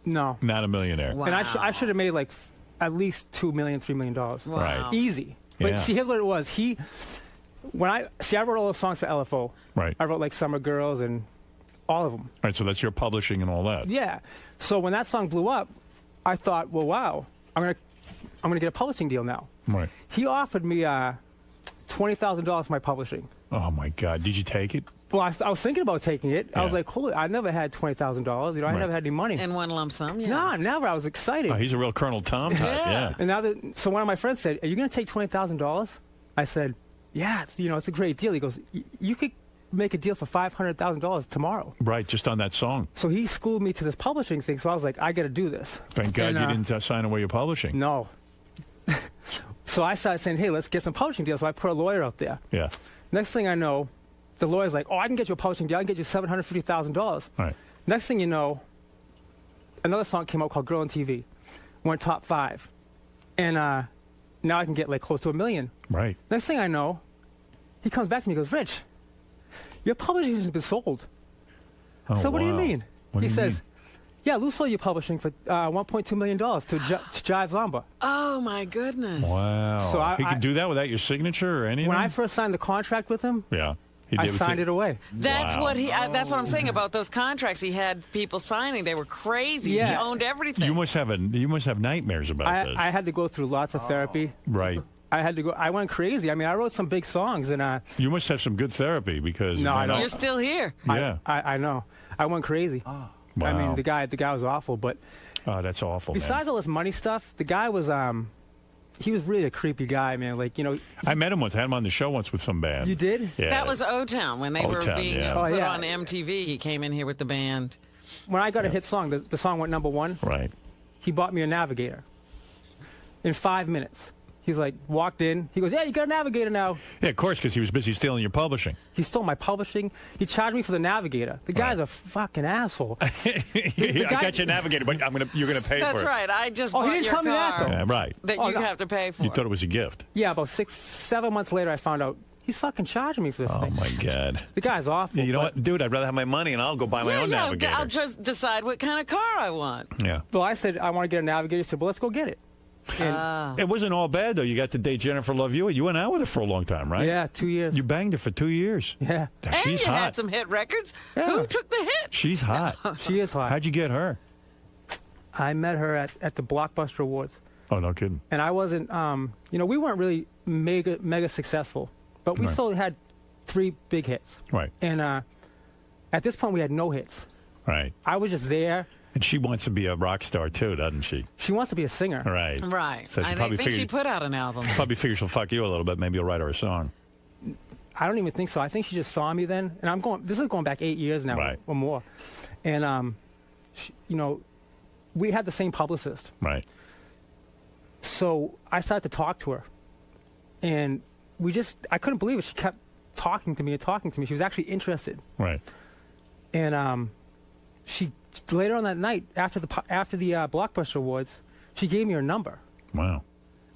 No. Not a millionaire. Wow. And I should have made like at least $2 million, $3 million. Wow. Right. Easy. But Yeah. see, here's what it was. I wrote all those songs for LFO. Right. I wrote like Summer Girls and all of them. Right, so that's your publishing and all that. Yeah. So when that song blew up, I thought, well, wow, I'm gonna get a publishing deal now. Right. He offered me $20,000 for my publishing. Oh my God! Did you take it? Well, I was thinking about taking it. I was Yeah. like, holy, I never had $20,000. I never had any money. In one lump sum, yeah. No, never. I was excited. Oh, he's a real Colonel Tom type. Yeah. And now so one of my friends said, are you going to take $20,000? I said, yeah, it's a great deal. He goes, you could make a deal for $500,000 tomorrow. Right, just on that song. So he schooled me to this publishing thing. So I was like, I got to do this. Thank God And, you didn't sign away your publishing. No. So I started saying, hey, let's get some publishing deals. So I put a lawyer out there. Yeah. Next thing I know, the lawyer's like, oh, I can get you a publishing deal. I can get you $750,000. Right. Next thing you know, another song came out called Girl on TV. Went top 5. And now I can get like close to $1 million. Right. Next thing I know, he comes back to me and goes, Rich, your publishing has been sold. Oh, so what do you wow. mean? What do He you says, mean? yeah, Lou sold your publishing for $1.2 million to Jive Zomba. Oh, my goodness. Wow. So he could do that without your signature or anything? When I first signed the contract with him, yeah. I signed it away. That's Wow. that's what I'm saying about those contracts. He had people signing. They were crazy. Yeah. He owned everything. You must have nightmares about this. I had to go through lots of therapy. Right. I went crazy. I mean, I wrote some big songs, and You must have some good therapy because No, I don't. You're still here. Yeah. I know. I went crazy. Wow. I mean, the guy was awful. But Oh, that's awful. besides all this money stuff, the guy was he was really a creepy guy, man. Like, I met him once. I had him on the show once with some band. You did? Yeah. That was O-Town when they were O-Town, being yeah. put Oh, yeah. on MTV. He came in here with the band. When I got a hit song, the song went #1. Right. He bought me a Navigator in 5 minutes. He's like, walked in. He goes, yeah, you got a Navigator now. Yeah, of course, because he was busy stealing your publishing. He stole my publishing. He charged me for the Navigator. The guy's a fucking asshole. I got you a Navigator, but you're gonna pay That's for it. right. I just Oh, he bought didn't your tell me that, car though. Yeah, right. that Oh, you no. have to pay for. You thought it was a gift. Yeah, about 6-7 months later, I found out he's fucking charging me for this Oh thing. my God. The guy's awful. Yeah, you know but- what, dude? I'd rather have my money and I'll go buy my own Navigator. I'll just decide what kind of car I want. Yeah. Well, I said, I want to get a Navigator. He said, well, let's go get it. And, It wasn't all bad though. You got to date Jennifer Love Hewitt. You went out with her for a long time, right? yeah, 2 years. You banged her for 2 years. Yeah. And She's you hot. had some hit records. Yeah. Who took the hit? She's hot. She is hot. How'd you get her? I met her at the Blockbuster Awards. Oh, no kidding. And I wasn't, we weren't really mega successful, but we Right. still had 3 big hits. Right. And at this point, we had no hits. Right. I was just there. And she wants to be a rock star too, doesn't she? She wants to be a singer. Right. Right. So she I probably think she figured- put out an album. Probably figures she'll fuck you a little bit. Maybe you'll write her a song. I don't even think so. I think she just saw me then. And this is going back 8 years now Right. or more. And, we had the same publicist. Right. So I started to talk to her. And I couldn't believe it. She kept talking to me and talking to me. She was actually interested. Right. And she later on that night, after the Blockbuster Awards, she gave me her number. Wow.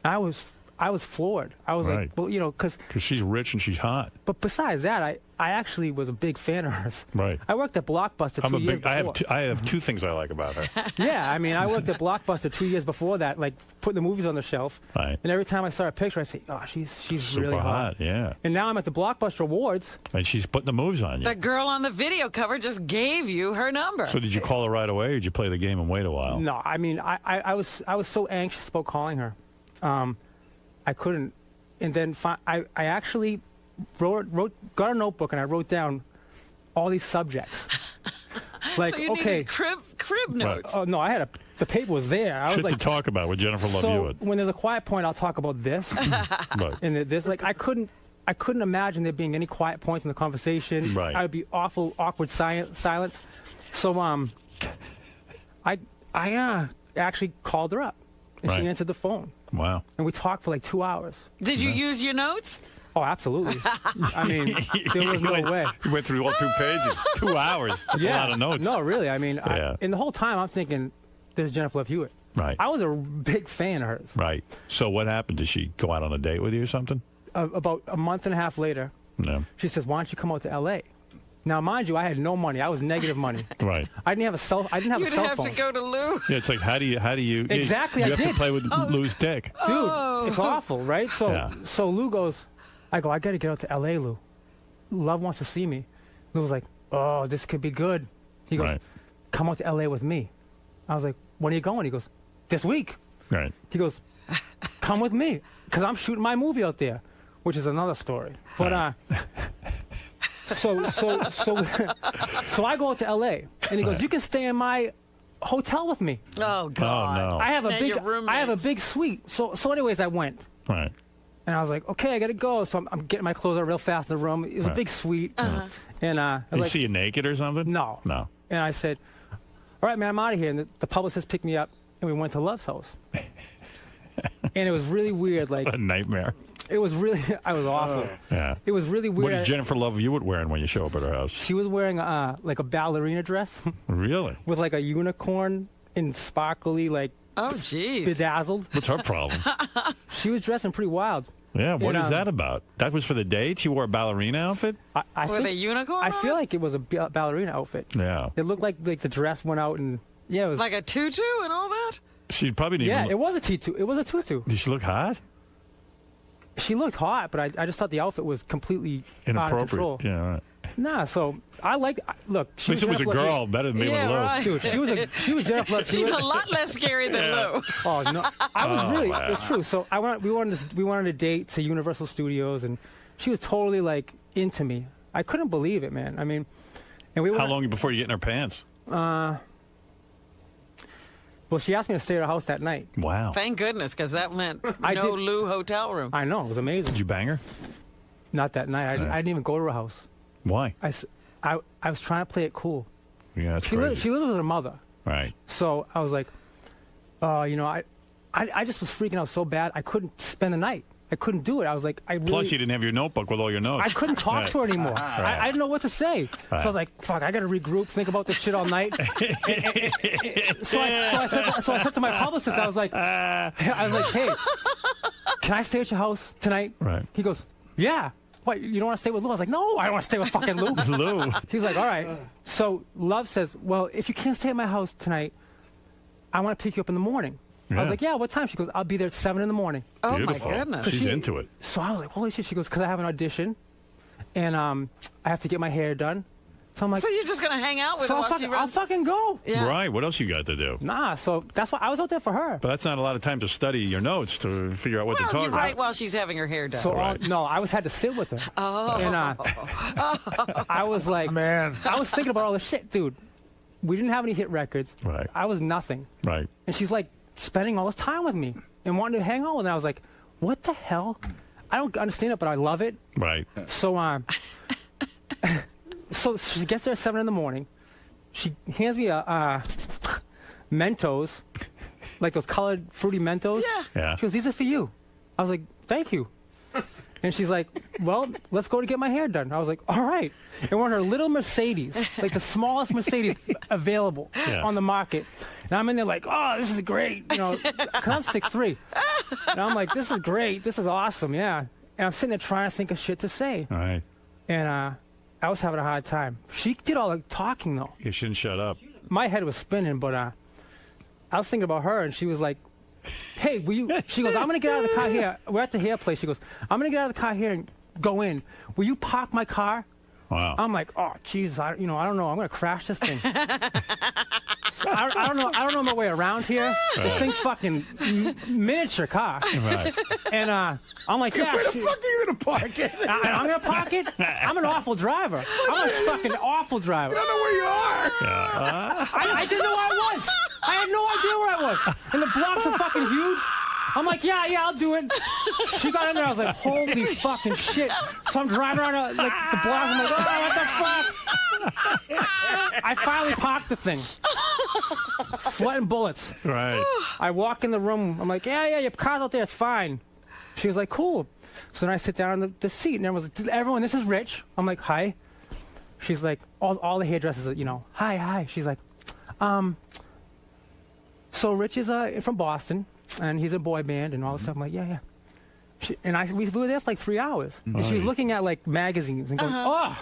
I was I was floored. I was like, well, because she's rich and she's hot. But besides that, I actually was a big fan of hers. Right. I worked at Blockbuster 2 years before. I have two things I like about her. Yeah, I mean, I worked at Blockbuster 2 years before that, like putting the movies on the shelf. Right. And every time I saw a picture, I say, oh, she's Super really hot. Yeah. And now I'm at the Blockbuster Awards. And she's putting the movies on you. The girl on the video cover just gave you her number. So did you call her right away, or did you play the game and wait a while? No, I mean, I was so anxious about calling her. I couldn't. And then I actually got a notebook and I wrote down all these subjects. Like, so you needed crib notes. Oh no, I had the paper was there. I was Shit to talk about with Jennifer Love Hewitt. When there's a quiet point, I'll talk about this. Right. And this, like, I couldn't imagine there being any quiet points in the conversation. Right. I would be awkward silence. So I actually called her up, and she answered the phone. Wow. And we talked for like 2 hours. Did you use your notes? Oh, absolutely. I mean, there was no way. You went through all 2 pages. 2 hours. That's a lot of notes. No, really. I mean, Yeah. and the whole time I'm thinking, this is Jennifer Love Hewitt. Right. I was a big fan of hers. Right. So what happened? Did she go out on a date with you or something? About a month and a half later, No. she says, why don't you come out to L.A.? Now, mind you, I had no money. I was negative money. Right. I didn't have a cell phone. You'd have to go to Lou. Yeah, it's like, how do you Exactly, you I have did. to play with Lou's dick. Dude, it's awful, right? So Lou goes, I go, I got to get out to L.A., Lou. Love wants to see me. Lou was like, oh, this could be good. He goes, come out to L.A. with me. I was like, when are you going? He goes, this week. Right. He goes, come with me, because I'm shooting my movie out there, which is another story. But so I go out to L.A. and he goes, you can stay in my hotel with me. Oh God! Oh, no. I have a big suite. So anyways, I went. Right. And I was like, okay, I gotta go. So I'm getting my clothes out real fast in the room. It was a big suite. And Did I you was see you naked or something? No. No. And I said, all right, man, I'm out of here. And the publicist picked me up, and we went to Love's house. And it was really weird. Like What a nightmare. It was really, I was awful. Yeah. It was really weird. What is Jennifer Love Hewitt wearing when you show up at her house? She was wearing like a ballerina dress. Really? With like a unicorn in sparkly, like, oh, geez, bedazzled. What's her problem? She was dressing pretty wild. Yeah, what And, is that about? That was for the date? She wore a ballerina outfit? I With think, a unicorn I on feel it? like it was a ballerina outfit. Yeah. It looked like the dress went out and, yeah, it was. Like a tutu and all that? She probably didn't Yeah, even it was a tutu. It was a tutu. Did she look hot? She looked hot, but I just thought the outfit was completely out of control. Inappropriate. Yeah, right. Nah, so I like. Look, At least it was a Jennifer Love girl, better than me Yeah, with Lou. right. Dude, she was Jennifer Love She's Hewitt. a lot less scary than Lou. Oh no, I was really. wow. It's true. So we wanted a date to Universal Studios, and she was totally like into me. I couldn't believe it, man. I mean, and we went. How long before you get in her pants? Well, she asked me to stay at her house that night. Wow. Thank goodness, because that meant I no did- Lou hotel room. I know, it was amazing. Did you bang her? Not that night. I didn't even go to her house. Why? I was trying to play it cool. Yeah, that's She crazy. lives with her mother. Right. So I was like, I just was freaking out so bad I couldn't spend the night. I couldn't do it. I was like, Plus, you didn't have your notebook with all your notes. I couldn't talk to her anymore. Right. I didn't know what to say. So I was like, fuck, I got to regroup, think about this shit all night. So I said to my publicist, I was like, hey, can I stay at your house tonight? Right. He goes, yeah. What, you don't want to stay with Lou? I was like, no, I don't want to stay with fucking Lou. Lou. He's like, all right. So Love says, well, if you can't stay at my house tonight, I want to pick you up in the morning. I was like, yeah, what time? She goes, I'll be there at 7 in the morning. Oh, Beautiful. my goodness. She's into it. So I was like, holy shit. She goes, because I have an audition, and I have to get my hair done. So I'm like, So you're just going to hang out with so her I'll while she runs? fucking go. Yeah. Right. What else you got to do? Nah, so that's why I was out there for her. But that's not a lot of time to study your notes to figure out what they're Well, talking you write about. while she's having her hair done. So Right. no, I had to sit with her. Oh. And I was like, Man. I was thinking about all this shit, dude. We didn't have any hit records. Right. I was nothing. Right. And she's like spending all this time with me and wanting to hang out with me. I was like, what the hell? I don't understand it, but I love it. Right. So so she gets there at 7 in the morning. She hands me a Mentos, like those colored fruity Mentos. Yeah. Yeah. She goes, these are for you. I was like, thank you. And she's like, well, let's go to get my hair done. I was like, all right. And we're in her little Mercedes, like the smallest Mercedes available on the market. And I'm in there like, oh, this is great. You know, 'cause I'm 6'3". And I'm like, this is great. This is awesome. Yeah. And I'm sitting there trying to think of shit to say. All right. And I was having a hard time. She did all the talking, though. You shouldn't shut up. My head was spinning, but I was thinking about her, and she was like, hey, will you? She goes, I'm going to get out of the car here. We're at the hair place. She goes, I'm going to get out of the car here and go in. Will you park my car? Wow. I'm like, oh, jeez, I don't know. I'm going to crash this thing. I don't know my way around here. This thing's fucking miniature car. Right. And I'm like, yeah. Where the fuck are you going to park it? I'm going to park it? I'm an awful driver. I'm a fucking awful driver. I don't know where you are. I didn't know where I was. I had no idea where I was. And the blocks are fucking huge. I'm like, yeah, I'll do it. She got in there. I was like, holy fucking shit. So I'm driving around like the block. I'm like, oh, what the fuck? I finally parked the thing. Sweating bullets. Right. I walk in the room. I'm like, yeah, your car's out there. It's fine. She was like, cool. So then I sit down on the seat, and everyone, this is Rich. I'm like, hi. She's like, all the hairdressers are, hi. She's like, so Rich is from Boston, and he's a boy band and all this stuff. I'm like, yeah. We were there for like 3 hours. And she was looking at like magazines and going, oh,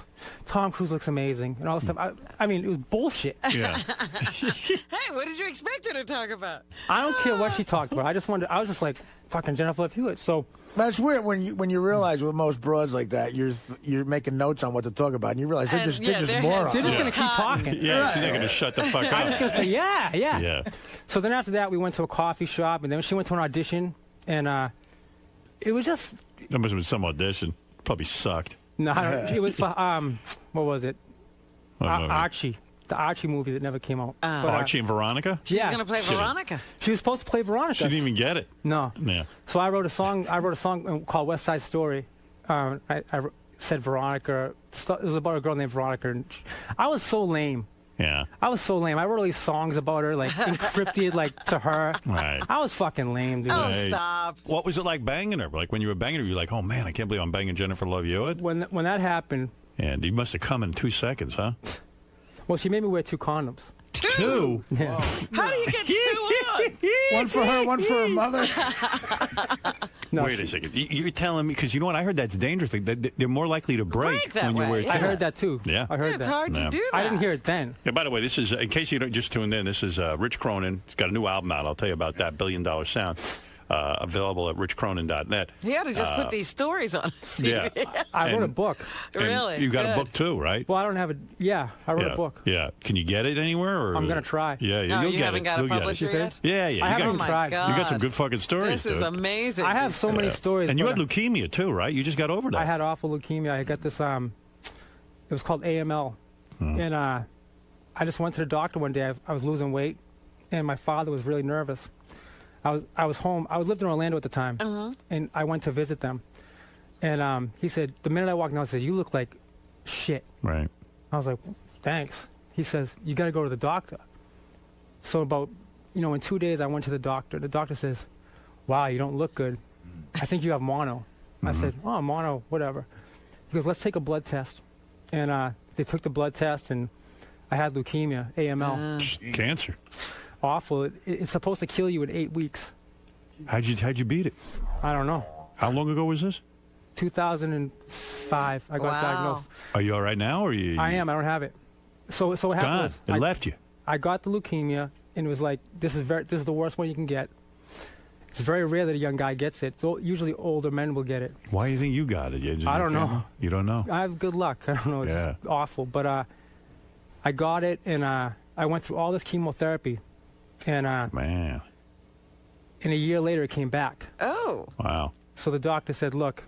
Tom Cruise looks amazing and all this stuff. I mean, it was bullshit. Yeah. Hey, what did you expect her to talk about? I don't care what she talked about. I was just like, fucking Jennifer Love Hewitt. So that's weird when you realize with most broads like that, you're making notes on what to talk about, and you realize they're just morons. They're just gonna keep talking. Yeah, she's not gonna shut the fuck up. I'm just gonna say yeah. So then after that, we went to a coffee shop, and then she went to an audition, and it was just. That must have been some audition. Probably sucked. No, it was for what was it? Archie. The Archie movie that never came out. Archie and Veronica? She's going to play Veronica. She was supposed to play Veronica. She didn't even get it. No. Yeah. So I wrote a song called West Side Story. I said Veronica. It was about a girl named Veronica. And I was so lame. Yeah. I was so lame. I wrote all these songs about her, like encrypted, like to her. Right. I was fucking lame, dude. Oh, stop. What was it like banging her? Like when you were banging her, you're like, oh man, I can't believe I'm banging Jennifer Love Hewitt. When that happened. And you must have come in 2 seconds, huh? Well, she made me wear 2 condoms. 2? Yeah. How do you get 2 on? One for her, one for her mother. No, Wait a second. You're telling me, because you know what? I heard that's dangerous. They're more likely to break that when you way, wear yeah. two. I heard that too. Yeah. I heard It's that. hard to do that. I didn't hear it then. Yeah, by the way, this is, in case you don't just tuned in, this is Rich Cronin. He's got a new album out. I'll tell you about that, $1 Billion Sound. Available at richcronin.net. He ought to just put these stories on. Yeah. I wrote a book. Really? You got Good. a book too, right? Well, I don't have it. Yeah, I wrote a book. Yeah. Can you get it anywhere? Or? I'm going to try. Yeah, No, you'll you get haven't it. got a You'll get it. publisher yet? Yeah. I You haven't got, even tried. You got some good fucking stories, This is dude. amazing. I have so many stories. And you but had leukemia too, right? You just got over that. I had awful leukemia. I got this, it was called AML. And I just went to the doctor one day. I was losing weight, and my father was really nervous. I was home. I was living in Orlando at the time, and I went to visit them. And he said, the minute I walked in, he said, "You look like shit." Right. I was like, "Thanks." He says, "You got to go to the doctor." So about, in 2 days, I went to the doctor. The doctor says, "Wow, you don't look good. I think you have mono." I said, "Oh, mono, whatever." He goes, "Let's take a blood test." And they took the blood test, and I had leukemia, AML. Cancer. Awful. It's supposed to kill you in 8 weeks. How'd you beat it? I don't know. How long ago was this? 2005. I got diagnosed. Are you all right now, or you? I am. I don't have it. So what happened Gone. was It left you. I got the leukemia, and it was like, this is the worst one you can get. It's very rare that a young guy gets it. So usually older men will get it. Why do you think you got it? I don't know. You don't know? I have good luck. I don't know. It's just awful. But I got it, and I went through all this chemotherapy. And man, and a year later it came back. Oh. Wow. So the doctor said, "Look,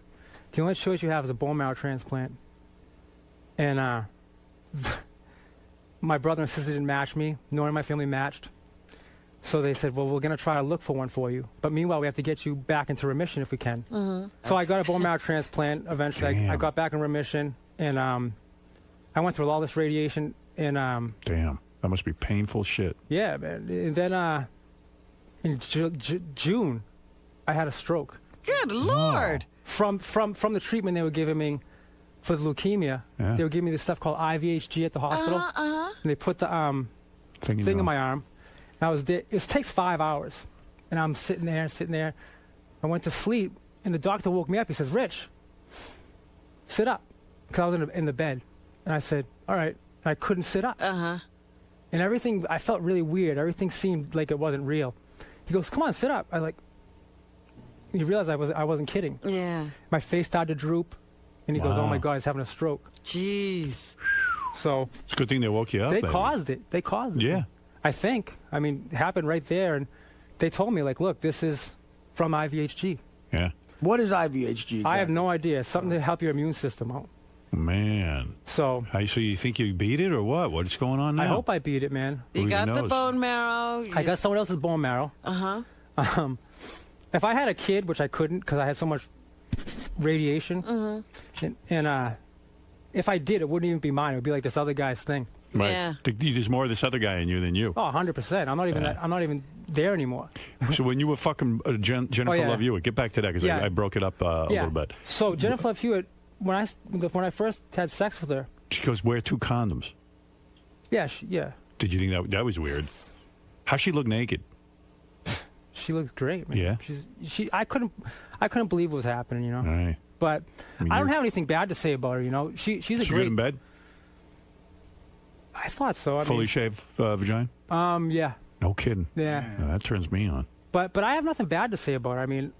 the only choice you have is a bone marrow transplant." And my brother and sister didn't match me, nor my family matched. So they said, "Well, we're going to try to look for one for you. But meanwhile, we have to get you back into remission if we can." So I got a bone marrow transplant. Eventually, I got back in remission, and I went through all this radiation. And damn. That must be painful shit. Yeah, man. And then in June, I had a stroke. Good Lord. from the treatment they were giving me for the leukemia, they were giving me this stuff called IVHG at the hospital, and they put the thing in my arm. And I was there. It takes 5 hours, and I'm sitting there. I went to sleep, and the doctor woke me up. He says, "Rich, sit up," because I was in the bed, and I said, "All right." And I couldn't sit up, and everything. I felt really weird. Everything seemed like it wasn't real. He goes, "Come on, sit up." You realize I wasn't kidding. Yeah. My face started to droop, and he goes, "Oh my God, he's having a stroke." Jeez. It's So a good thing they woke you up. They baby. caused it. Yeah. I think. I mean, it happened right there, and they told me, like, look, this is from IVHG. Yeah. What is IVHG? I have no idea. It's something to help your immune system out. Man. So you think you beat it or what? What's going on now? I hope I beat it, man. You got the bone marrow. I got someone else's bone marrow. If I had a kid, which I couldn't because I had so much radiation, and if I did, it wouldn't even be mine. It would be like this other guy's thing. Right. Yeah. There's more of this other guy in you than you. Oh, 100%. I'm not even there anymore. So when you were fucking Jennifer Love Hewitt, get back to that because I broke it up a little bit. So Jennifer Love Hewitt, when I first had sex with her, she goes, "Wear 2 condoms." Yeah, Did you think that was weird? How'd she look naked? She looks great, man. Yeah. I couldn't believe what was happening, you know. Right. But I don't have anything bad to say about her, you know. She's a great. Good in bed? I thought so. Fully shaved vagina? Yeah. No kidding. Yeah. No, that turns me on. But I have nothing bad to say about her. I mean,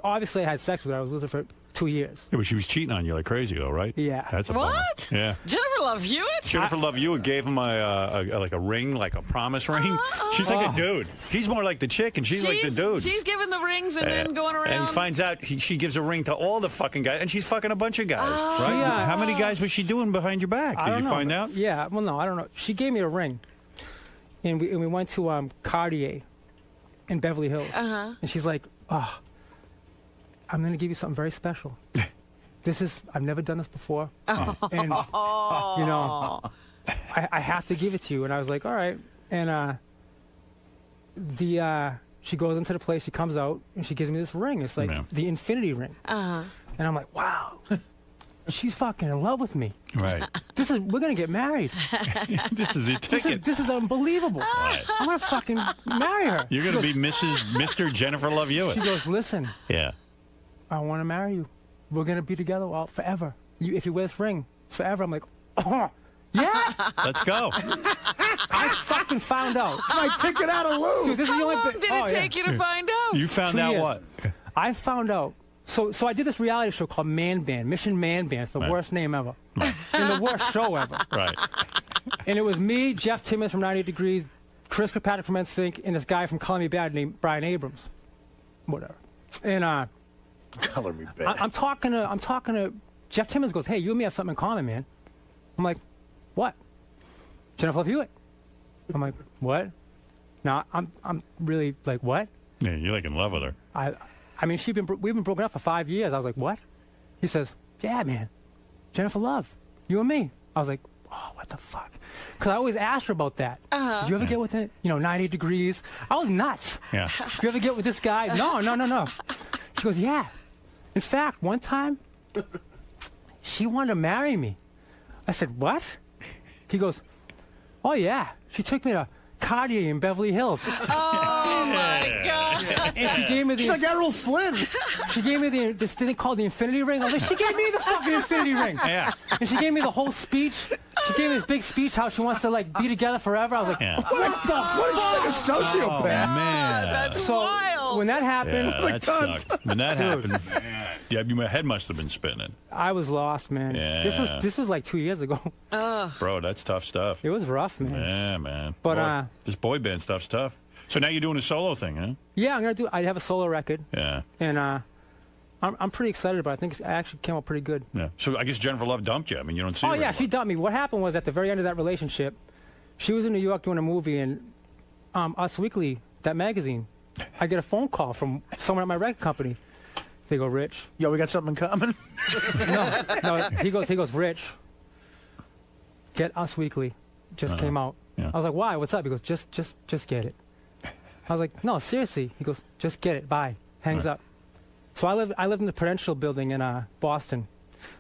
obviously I had sex with her. I was with her for 2 years. Yeah, but she was cheating on you like crazy, though, right? Yeah. That's a What? bummer. Yeah. Jennifer Love Hewitt? Jennifer Love Hewitt gave him a ring, like a promise ring. She's like a dude. He's more like the chick, and she's like the dude. She's giving the rings and then going around. And he finds out she gives a ring to all the fucking guys, and she's fucking a bunch of guys, right? Yeah. How many guys was she doing behind your back? Did you find out? Yeah. Well, no, I don't know. She gave me a ring, and we went to Cartier in Beverly Hills, and she's like, "Oh, I'm going to give you something very special." I've never done this before. And, you know, I have to give it to you. And I was like, all right. And she goes into the place, she comes out, and she gives me this ring. It's like the infinity ring. And I'm like, wow, she's fucking in love with me. Right. We're going to get married. This is the ticket. This is unbelievable. Right. I'm going to fucking marry her. You're going to be Mr. Jennifer Love Hewitt. She goes, listen. Yeah. I want to marry you. We're going to be together forever. If you wear this ring, it's forever. I'm like, oh, yeah. Let's go. I fucking found out. It's my ticket out of Lou. Dude, this is How long did it take you to find out? You found 2 out years. what? I found out. So I did this reality show called Man Band, Mission Man Band. It's the worst name ever. And the worst show ever. Right. And it was me, Jeff Timmons from 98 Degrees, Chris Kirkpatrick from NSYNC, and this guy from Color Me Bad named Brian Abrams. Whatever. And Color Me Bad. I'm talking to Jeff Timmons goes, hey, you and me have something in common, man. I'm like, what? Jennifer Love Hewitt. I'm like, what? No, I'm really like, what? Yeah, you're like in love with her. I mean, we've been broken up for 5 years. I was like, what? He says, yeah, man, Jennifer Love, you and me. I was like, oh, what the fuck? Because I always asked her about that. Did you ever get with it? 98 Degrees. I was nuts. Yeah. You ever get with this guy? No. She goes, yeah. In fact, one time, she wanted to marry me. I said, what? He goes, oh, yeah. She took me to Cartier in Beverly Hills. Oh, my God. And she gave me the... She's like Errol Flynn. She gave me this thing called the infinity ring. I was like, she gave me the fucking infinity ring. Yeah. And she gave me the whole speech. She gave me this big speech how she wants to, like, be together forever. I was like, what the fuck? What is she, like a sociopath? Oh, man. That's So wild. when that happened... Yeah, that sucked. When that happened, my head must have been spinning. I was lost, man. Yeah. This was like 2 years ago. Bro, that's tough stuff. It was rough, man. Yeah, man. But this boy band stuff's tough. So now you're doing a solo thing, huh? Yeah, I have a solo record. Yeah. And I'm pretty excited about it. I think it actually came out pretty good. Yeah. So I guess Jennifer Love dumped you. I mean, you don't see her Oh, yeah, anymore. she dumped me. What happened was at the very end of that relationship, she was in New York doing a movie, and Us Weekly, that magazine, I get a phone call from someone at my record company. They go, Rich. Yo, we got something in common? No. He goes, Rich, get Us Weekly. Just came out. Yeah. I was like, why? What's up? He goes, just get it. I was like, no, seriously. He goes, just get it. Bye. Hangs up. So I lived in the Prudential building in Boston.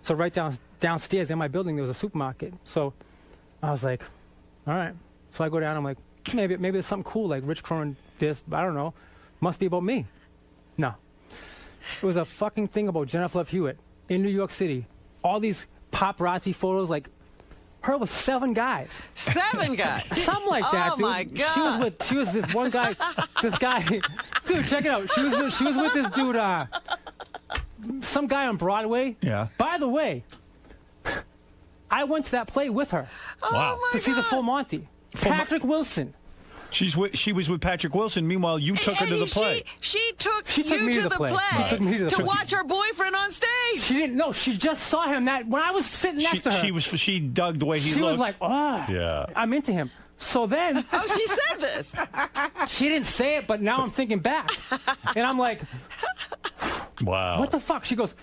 So right downstairs in my building, there was a supermarket. So I was like, all right. So I go down. I'm like, maybe there's something cool like Rich Cronin. This, I don't know. Must be about me. No. It was a fucking thing about Jennifer Love Hewitt in New York City. All these paparazzi photos, like her with 7 guys. 7 guys? Something like that, dude. Oh, my God. She was this one guy, this guy. Dude, check it out. She was with this dude, some guy on Broadway. Yeah. By the way, I went to that play with her. Wow. To see the Full Monty. Patrick Wilson. She was with Patrick Wilson. Meanwhile, you took her to the play. She took me you to the play. She took me to the play. watch her boyfriend on stage. She didn't know. She just saw him when I was sitting next to her. She dug the way he looked. She was like, oh, yeah, I'm into him. So then, oh, she said this. She didn't say it, but now I'm thinking back, and I'm like, wow, what the fuck? She goes.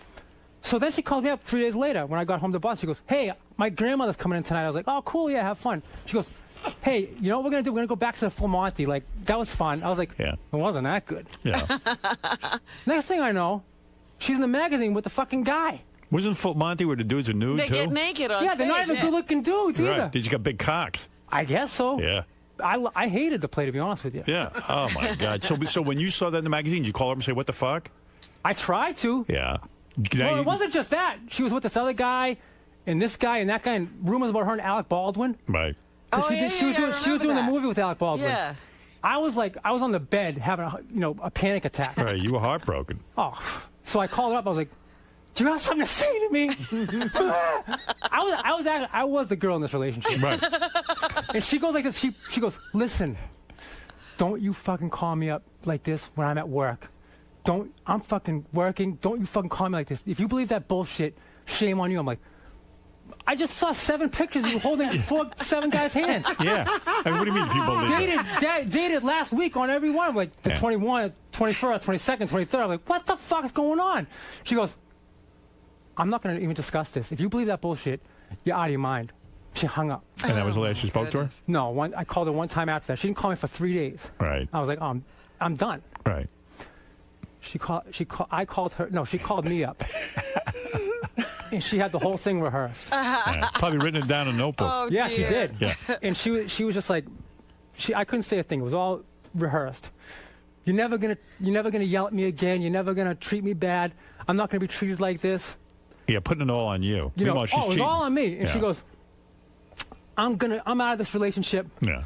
So then she called me up 3 days later when I got home to Boston. She goes, hey, my grandmother's coming in tonight. I was like, oh, cool, yeah, have fun. She goes, hey, you know what we're going to do? We're going to go back to the Full Monty. Like, that was fun. I was like, yeah. It wasn't that good. Yeah. Next thing I know, she's in the magazine with the fucking guy. Wasn't Full Monty where the dudes are nude, They too? get naked on stage. Yeah, they're not even good-looking dudes right. either. Did you got big cocks? I guess so. Yeah. I hated the play, to be honest with you. Yeah. Oh, my God. So when you saw that in the magazine, did you call her up and say, what the fuck? I tried to. Yeah. Well, it wasn't just that. She was with this other guy, and this guy, and that guy, and rumors about her and Alec Baldwin. Right. She was doing the movie with Alec Baldwin. Yeah. I was on the bed having a panic attack. Right. You were heartbroken. Oh. So I called her up. I was like, do you have something to say to me? I was the girl in this relationship. Right. And she goes like this. She goes, listen, don't you fucking call me up like this when I'm at work. I'm fucking working. Don't you fucking call me like this. If you believe that bullshit, shame on you. I'm like, I just saw 7 pictures of you holding 7 guys' hands. Yeah. I mean, what do you mean if you believe Dated last week on every one. I'm like, the 21st, 21st, 22nd, 23rd. I'm like, what the fuck is going on? She goes, I'm not going to even discuss this. If you believe that bullshit, you're out of your mind. She hung up. And that was the last you spoke to her? No, I called her one time after that. She didn't call me for 3 days. Right. I was like, oh, I'm done. Right. I called her. No, she called me up. And she had the whole thing rehearsed. Yeah, probably written it down in a notebook. Oh, yeah, dear. she did. Yeah. And she was just like, I couldn't say a thing. It was all rehearsed. You're never gonna yell at me again. You're never gonna treat me bad. I'm not gonna be treated like this. Yeah, putting it all on you. Meanwhile, she's it was cheating. all on me. And she goes, I'm out of this relationship. Yeah.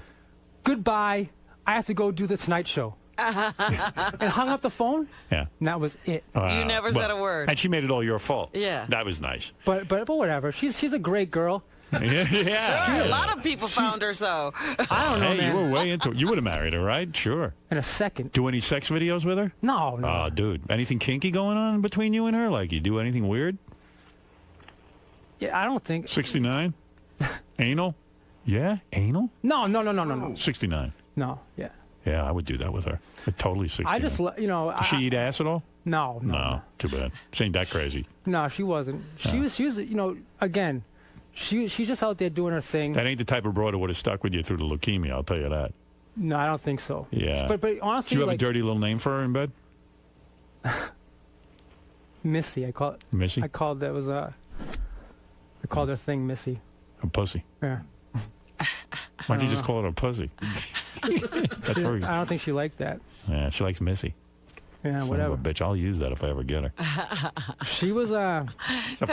Goodbye. I have to go do the Tonight Show. And hung up the phone. Yeah. And that was it. You never said a word. And she made it all your fault. Yeah. That was nice. But whatever. She's a great girl. Yeah. Sure, a lot of people found her so. I don't know, Hey, man. you were way into it. You would have married her, right? Sure. In a second. Do any sex videos with her? No. Oh, dude. Anything kinky going on between you and her? Like, you do anything weird? Yeah, I don't think. 69? Anal? Yeah? Anal? No. 69. No, yeah. Yeah, I would do that with her. Totally 69. I just, Does she eat ass at all? No. Too bad. She ain't that crazy. No, she wasn't. She was, again, she's just out there doing her thing. That ain't the type of broad that would have stuck with you through the leukemia, I'll tell you that. No, I don't think so. Yeah. But honestly, do you have a dirty little name for her in bed? Missy. I called her thing Missy. A pussy. Yeah. Why don't you just call it a pussy? That's very. I don't think she liked that. Yeah, she likes Missy. Yeah, Son whatever. of a bitch. I'll use that if I ever get her. She was Tell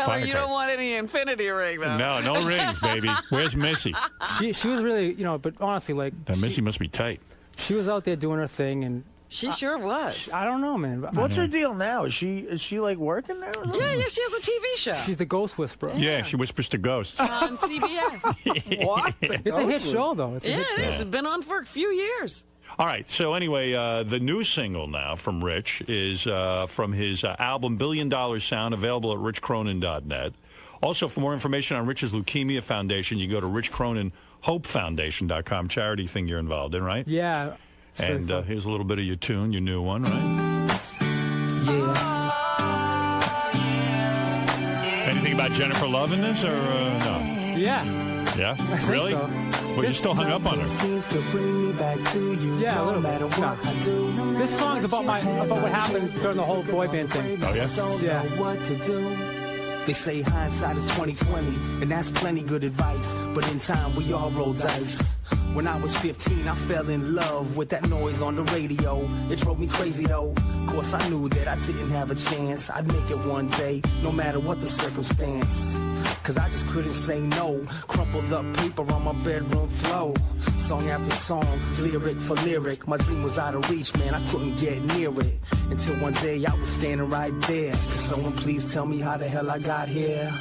her you don't want any infinity ring, though. No rings, baby. Where's Missy? She was really, but honestly, like. That Missy must be tight. She was out there doing her thing, and. She sure was. I don't know, man. What's her deal now? Is she like working there? Yeah, she has a TV show. She's the ghost whisperer. Yeah, she whispers to ghosts. On CBS. What? It's a hit show, though. It is. It's been on for a few years. All right. So anyway, the new single now from Rich is from his album $1 Billion Sound, available at richcronin.net. Also, for more information on Rich's Leukemia Foundation, you go to richcroninhopefoundation.com, charity thing you're involved in, right? Yeah. And here's a little bit of your tune, your new one, right? Yeah. Anything about Jennifer Love in this, or no? Yeah. Yeah? I think Really? so. Well, you're still hung up on her. Yeah, a little bit. No. This song's about what happens during the whole boy band thing. Oh, yeah? Yeah. What to do. They say hindsight is 20/20, and that's plenty good advice. But in time, we all roll dice. When I was 15, I fell in love with that noise on the radio. It drove me crazy though. Of course, I knew that I didn't have a chance. I'd make it one day, no matter what the circumstance. Cause I just couldn't say no. Crumpled up paper on my bedroom floor. Song after song, lyric for lyric. My dream was out of reach, man, I couldn't get near it. Until one day I was standing right there. Could someone please tell me how the hell I got here?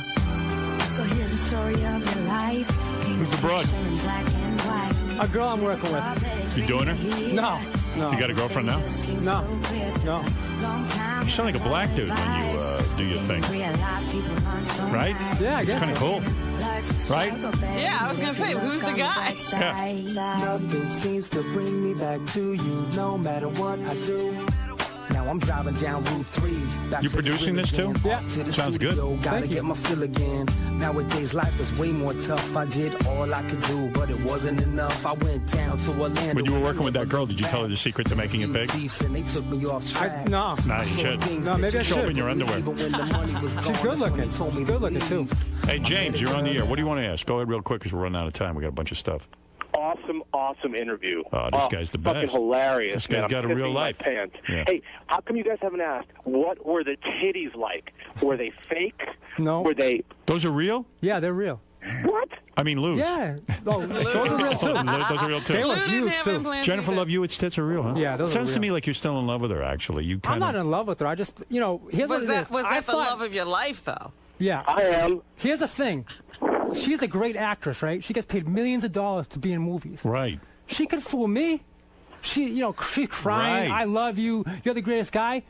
So here's the story of your life. Who's the broad? A girl I'm working with. You doing her? No. You got a girlfriend now? No. You sound like a black dude when you do your thing. Right? Yeah, I it's guess kind of so. cool. Right? Yeah, I was going to say, who's the guy? Yeah. Nothing seems to bring me back to you, no matter what I do. Now I'm driving down Route 3. You producing this too? Yeah. Sounds good. Gotta get my fill again. Nowadays life is way more tough. I did all I could do, but it wasn't enough. I went down to Orlando. When you were working with that girl, did you tell her the secret to making it big? And they took me off track. No. Nah, you should. No, maybe I Show up should. in your underwear. She's good looking. Good looking too. Hey, James, you're on the air. What do you want to ask? Go ahead real quick because we're running out of time. We got a bunch of stuff. Awesome interview. Oh, this guy's the best. Fucking hilarious. This guy's man. got a I'm real pissing my life. Pants. Yeah. Hey, how come you guys haven't asked what were the titties like? Were they fake? No. Were they? Those are real? Yeah, they're real. What? I mean, Lou's. Yeah. Oh, those are real too. Those are real too. They look huge too. Jennifer Love Hewitt's tits are real, huh? Yeah, those are Sounds to real. me like you're still in love with her. Actually, you kind I'm not in love with her. I just, here's what Was it is. that I the thought- love of your life, though? Yeah. I am. Here's the thing. She's a great actress, right? She gets paid millions of dollars to be in movies. Right. She could fool me. She's crying. Right. I love you. You're the greatest guy.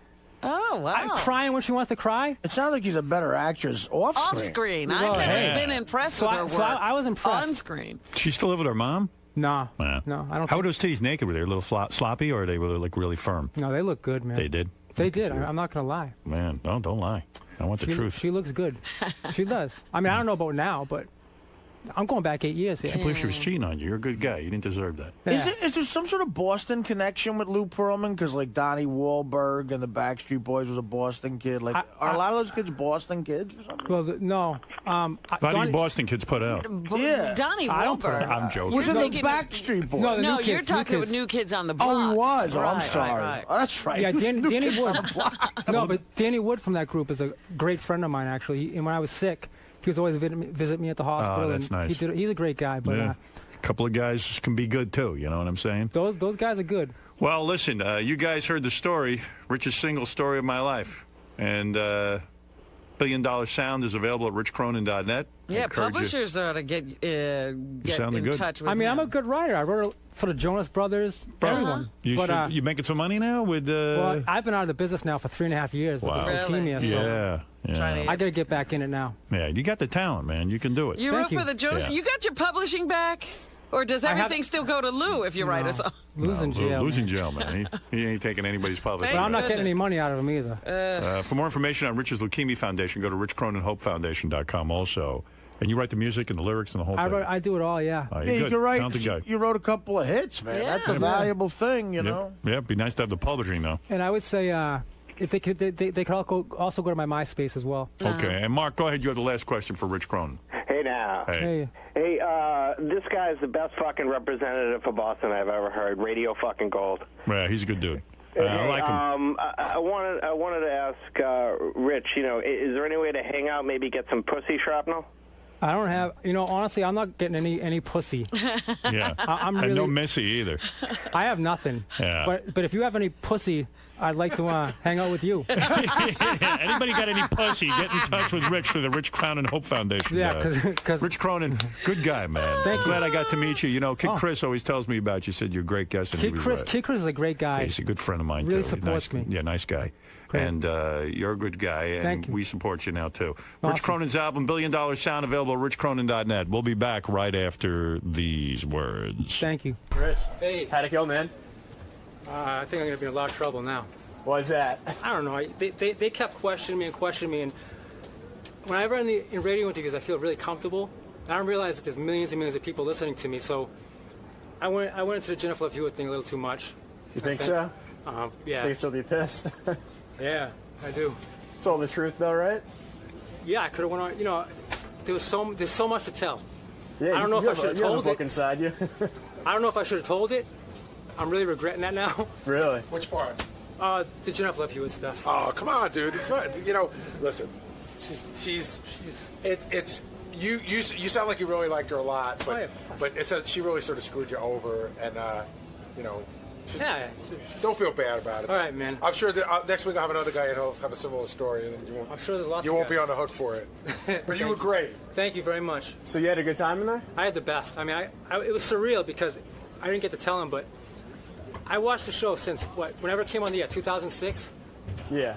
Oh, wow. Crying when she wants to cry. It sounds like she's a better actress off screen. Off screen. Well, I've never hey. been impressed So with I- her work. so I was impressed. On screen. She still live with her mom? No. Nah. No, I don't How think- were those titties naked? Were they a little sloppy, or they were like really firm? No, they look good, man. They did. They did. I'm not going to lie. Man, don't lie. I want the truth. She looks good. She does. I mean, I don't know about now, but I'm going back 8 years I here. can't believe she was cheating on you. You're a good guy. You didn't deserve that. Yeah. Is there some sort of Boston connection with Lou Pearlman? Because like Donnie Wahlberg and the Backstreet Boys was a Boston kid. Like, are a lot of those kids Boston kids or something? Well, no. A lot of you Boston kids put out. Yeah. Donnie I don't put Wahlberg. it- I'm joking. Was it You're the thinking- Backstreet Boys? No, the No, new you're kids, talking new with kids. New Kids on the Block. Oh, he was. Oh, I'm Right, sorry. right. Oh, that's right. Yeah, New Danny Kids on Wood. the Block. No, but Danny Wood from that group is a great friend of mine, actually. And when I was sick, he was always visit me at the hospital. Oh, that's and nice. He's a great guy. But Yeah. A couple of guys can be good too. You know what I'm saying? those guys are good. Well, listen, you guys heard the story, richest single story of my life. And $1 Billion Sound is available at richcronin.net. Yeah, Encourage you- publishers ought to get sounded in good. touch with I mean, him. I'm a good writer. I wrote for the Jonas Brothers, everyone. You making some money now with? Well, I've been out of the business now for 3.5 years with Wow. this leukemia. So Yeah. I got to get back in it now. Yeah, you got the talent, man. You can do it. You wrote for the Jonas. Yeah. You got your publishing back? Or does I have- everything still go to Lou if you write a song? Lou's in jail. Lou's in jail, man. He ain't taking anybody's public. But I'm not getting any money out of him either. For more information on Rich's Leukemia Foundation, go to richcroninhopefoundation.com also. And you write the music and the lyrics and the whole thing. I do it all, yeah. You're Yeah, you good. can write. Talented guy. You wrote a couple of hits, man. Yeah. That's a Yeah. valuable thing, you know. Yeah, it'd be nice to have the publishing, though. And I would say if they could also go to my MySpace as well. Okay, and Mark, go ahead. You have the last question for Rich Cronin. Hey now. Hey. Hey, this guy is the best fucking representative for Boston I've ever heard. Radio fucking gold. Yeah, he's a good dude. Hey, I like him. I wanted to ask Rich, is there any way to hang out, maybe get some pussy shrapnel? I don't have, honestly, I'm not getting any pussy. Yeah. I'm and really, no Missy either. I have nothing. Yeah. But if you have any pussy, I'd like to hang out with you. Anybody got any pussy, get in touch with Rich for the Rich Cronin Hope Foundation. Yeah, because Rich Cronin, good guy, man. Thank you. Glad I got to meet you. Kid Oh. Chris always tells me about you. Said you're a great guest. And he was right. Kid Chris is a great guy. He's a good friend of mine, Really too. supports me. Yeah, nice guy. Great. And you're a good guy, and Thank you. we support you now, too. Awesome. Rich Cronin's album, $1 Billion Sound, available at richcronin.net. We'll be back right after these words. Thank you. Rich. Hey. How'd it go, man? I think I'm going to be in a lot of trouble now. Why's that? I don't know. They kept questioning me, and whenever in radio interviews, I feel really comfortable. I don't realize that there's millions and millions of people listening to me. So I went into the Jennifer Love Hewitt thing a little too much. You think so? Yeah. Think she'll be pissed? Yeah, I do. Told the truth though, right? Yeah, I could have went on. You know, there's so much to tell. Yeah, I don't know if I should have told the book inside you. I don't know if I should have told it. I'm really regretting that now. Really? Which part? The Jennifer Love Hewitt stuff. Oh, come on, dude. It's fun. You know, listen. She's. You sound like you really liked her a lot, but she really sort of screwed you over, and you know. Don't feel bad about it. All right, man. I'm sure that next week I'll have another guy and he'll have a similar story, and you won't. I'm sure there's lots. You won't be on the hook for it. But you were great. Thank you very much. So you had a good time in there? I had the best. I mean, it was surreal because I didn't get to tell him, but I watched the show since whenever it came on the air, 2006. Yeah.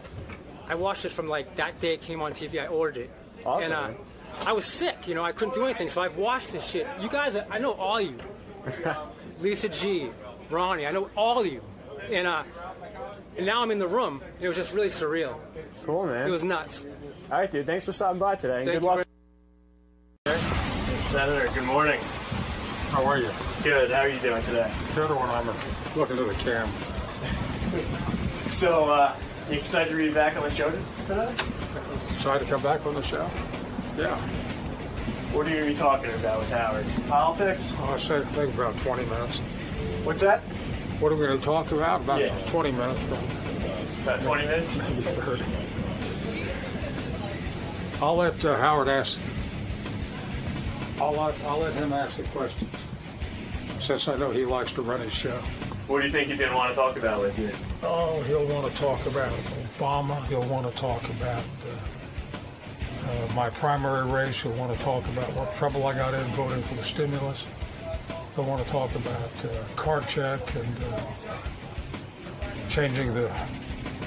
I watched it from like that day it came on TV. I ordered it. Awesome. And I was sick, you know. I couldn't do anything, so I've watched this shit. You guys, I know all you. Lisa G, Ronnie, I know all of you. And now I'm in the room. It was just really surreal. Cool, man. It was nuts. All right, dude. Thanks for stopping by today. Good luck. Senator, good morning. How are you? Good. How are you doing today? Better when I'm looking to the camera. So, you excited to be back on the show today? Try to come back on the show? Yeah. What are you going to be talking about with Howard? Just politics? I said think about 20 minutes. What's that? What are we going to talk about? About 20 minutes. About 20 minutes? Maybe 30. I'll let Howard ask. I'll let him ask the questions, since I know he likes to run his show. What do you think he's going to want to talk about with you? Oh, he'll want to talk about Obama. He'll want to talk about my primary race. He'll want to talk about what trouble I got in voting for the stimulus. He'll want to talk about card check and changing the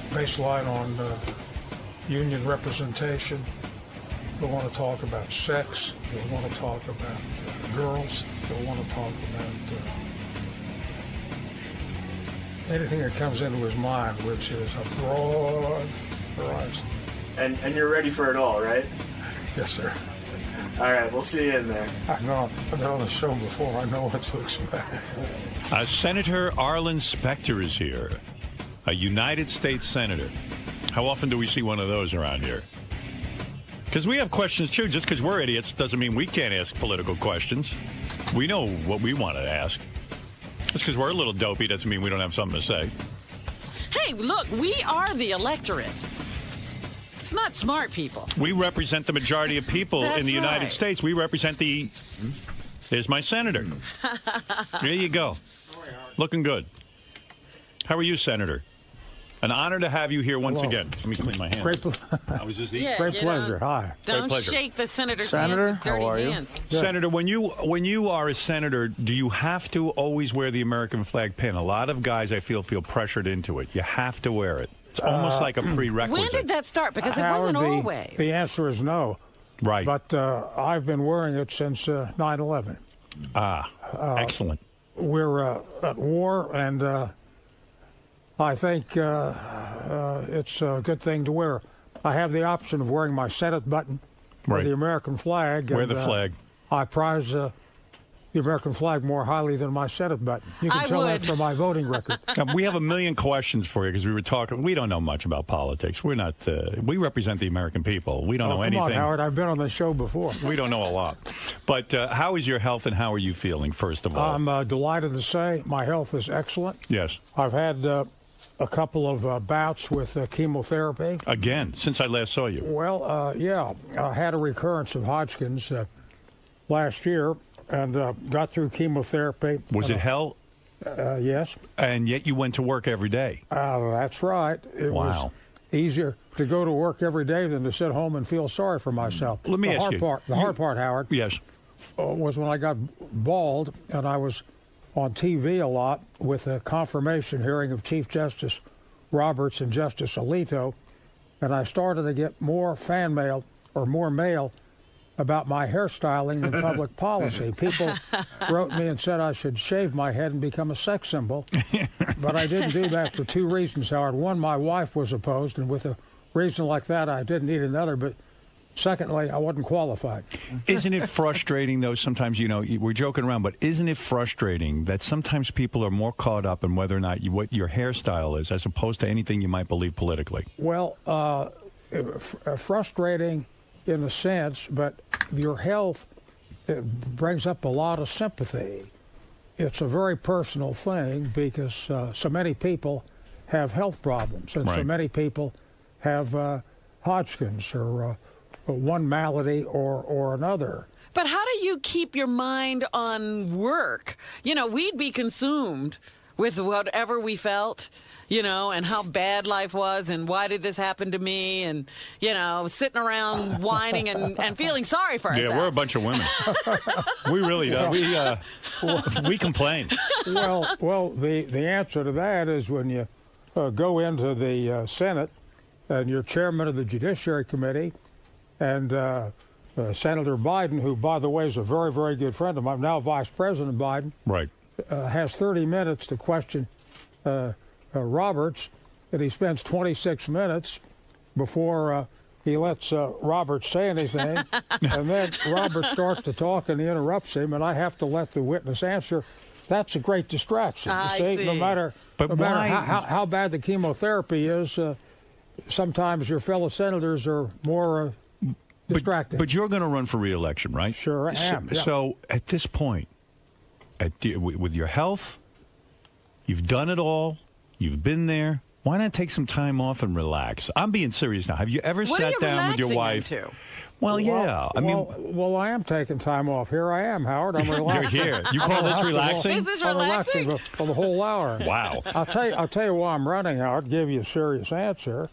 baseline on union representation. He'll want to talk about sex. He'll want to talk about girls. He'll want to talk about anything that comes into his mind, which is a broad horizon. And you're ready for it all, right? Yes, sir. All right, we'll see you in there. I've been on the show before. I know what to expect. Senator Arlen Specter is here, a United States Senator. How often do we see one of those around here? Because we have questions, too. Just because we're idiots doesn't mean we can't ask political questions. We know what we want to ask. Just because we're a little dopey doesn't mean we don't have something to say. Hey, look, we are the electorate. It's not smart people. We represent the majority of people in the United right. States. We represent the... There's my senator. There you go. Looking good. How are you, Senator? An honor to have you here once again. Let me clean my hands. I was just eating. Great pleasure. Hi. Don't pleasure. shake the senator's Senator, hands with dirty how are you? hands. Senator, when you are a senator, do you have to always wear the American flag pin? A lot of guys, I feel pressured into it. You have to wear it. It's almost like a prerequisite. When did that start? Because it Howard, wasn't always. The answer is no. Right. But I've been wearing it since 9/11. Excellent. We're at war, and I think it's a good thing to wear. I have the option of wearing my Senate button or the American flag. Wear and, the flag. I prize the American flag more highly than my Senate button. You can tell that from my voting record. We have a million questions for you because we were talking. We don't know much about politics. We're not. We represent the American people. We don't know anything. Come on, Howard. I've been on the show before. We don't know a lot. But how is your health and how are you feeling, first of all? I'm delighted to say my health is excellent. Yes. I've had a couple of bouts with chemotherapy. Again, since I last saw you. Well, yeah. I had a recurrence of Hodgkin's last year and got through chemotherapy. Was it hell? Yes. And yet you went to work every day. That's right. It was easier to go to work every day than to sit home and feel sorry for myself. Let me ask you. The hard part, Howard, yes, was when I got bald and I was on TV a lot with the confirmation hearing of Chief Justice Roberts and Justice Alito, and I started to get more fan mail or more mail about my hairstyling and public policy. People wrote me and said I should shave my head and become a sex symbol, but I didn't do that for two reasons, Howard. One, my wife was opposed, and with a reason like that, I didn't need another, but Secondly, I wasn't qualified. Isn't it frustrating, though, sometimes, we're joking around, but isn't it frustrating that sometimes people are more caught up in whether or not what your hairstyle is as opposed to anything you might believe politically? Well, frustrating in a sense, but your health brings up a lot of sympathy. It's a very personal thing because so many people have health problems, and so many people have Hodgkin's or one malady or another. But how do you keep your mind on work? We'd be consumed with whatever we felt, and how bad life was and why did this happen to me and, sitting around whining and feeling sorry for ourselves. Yeah, we're a bunch of women. We really do. We complain. Well, the answer to that is when you go into the Senate and you're chairman of the Judiciary Committee, and Senator Biden, who, by the way, is a very, very good friend of mine, now Vice President Biden, has 30 minutes to question Roberts, and he spends 26 minutes before he lets Roberts say anything, and then Roberts starts to talk and he interrupts him, and I have to let the witness answer. That's a great distraction. See. No matter how bad the chemotherapy is, sometimes your fellow senators are more distracted. But you're going to run for re-election, right? Sure I am. So at this point, with your health, you've done it all, you've been there. Why not take some time off and relax? I'm being serious now. Have you ever sat down with your wife? Into? Well, yeah. I am taking time off. Here I am, Howard. I'm relaxing. You're here. You call this relaxing? Is this relaxing? For the whole hour. Wow. I'll tell you why I'm running, Howard. Give you a serious answer,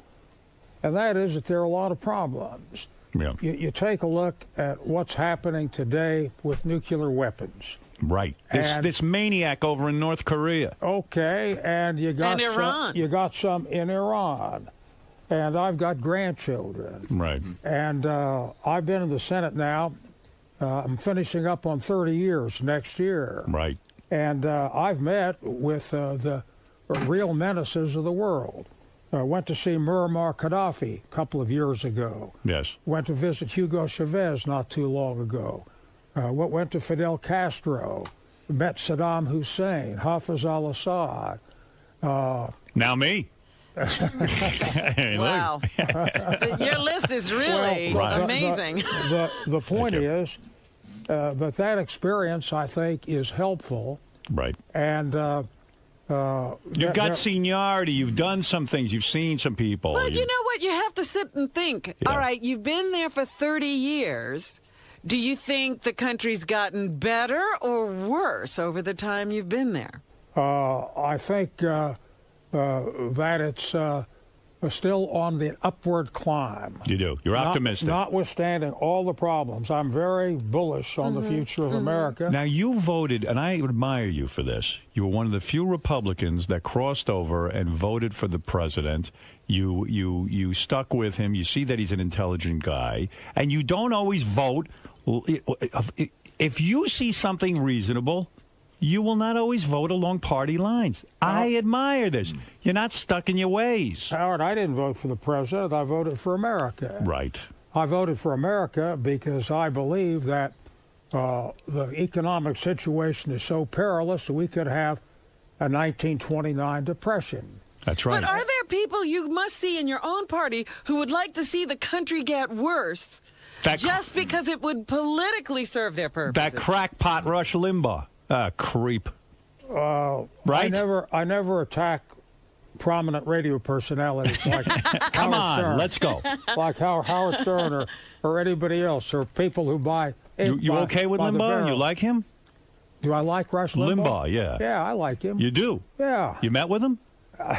and that is that there are a lot of problems. Yeah. You take a look at what's happening today with nuclear weapons. Right. This maniac over in North Korea. Okay, and you got Iran. You got some in Iran, and I've got grandchildren. Right. And I've been in the Senate now. I'm finishing up on 30 years next year. Right. And I've met with the real menaces of the world. Went to see Muammar Gaddafi a couple of years ago. Yes. Went to visit Hugo Chavez not too long ago. Went to Fidel Castro. Met Saddam Hussein, Hafez al-Assad. Now me. Wow. Your list is really amazing. The point is that experience, I think, is helpful. Right. And you've got seniority. You've done some things. You've seen some people. Well, you know what? You have to sit and think. Yeah. All right, you've been there for 30 years. Do you think the country's gotten better or worse over the time you've been there? I think that it's still on the upward climb. You do. You're optimistic. Notwithstanding all the problems, I'm very bullish on the future of America. Now, you voted, and I admire you for this. You were one of the few Republicans that crossed over and voted for the president. You stuck with him. You see that he's an intelligent guy. And you don't always vote. If you see something reasonable, you will not always vote along party lines. I admire this. You're not stuck in your ways. Howard, I didn't vote for the president. I voted for America. Right. I voted for America because I believe that the economic situation is so perilous that we could have a 1929 depression. That's right. But are there people you must see in your own party who would like to see the country get worse just because it would politically serve their purposes? That crackpot Rush Limbaugh. Creep. Right? I never attack prominent radio personalities like Come Howard on, Stern. let's go. Like Howard Stern or anybody else, or people who buy. You okay with Limbaugh? You like him? Do I like Rush Limbaugh? Limbaugh, yeah. Yeah, I like him. You do? Yeah. You met with him?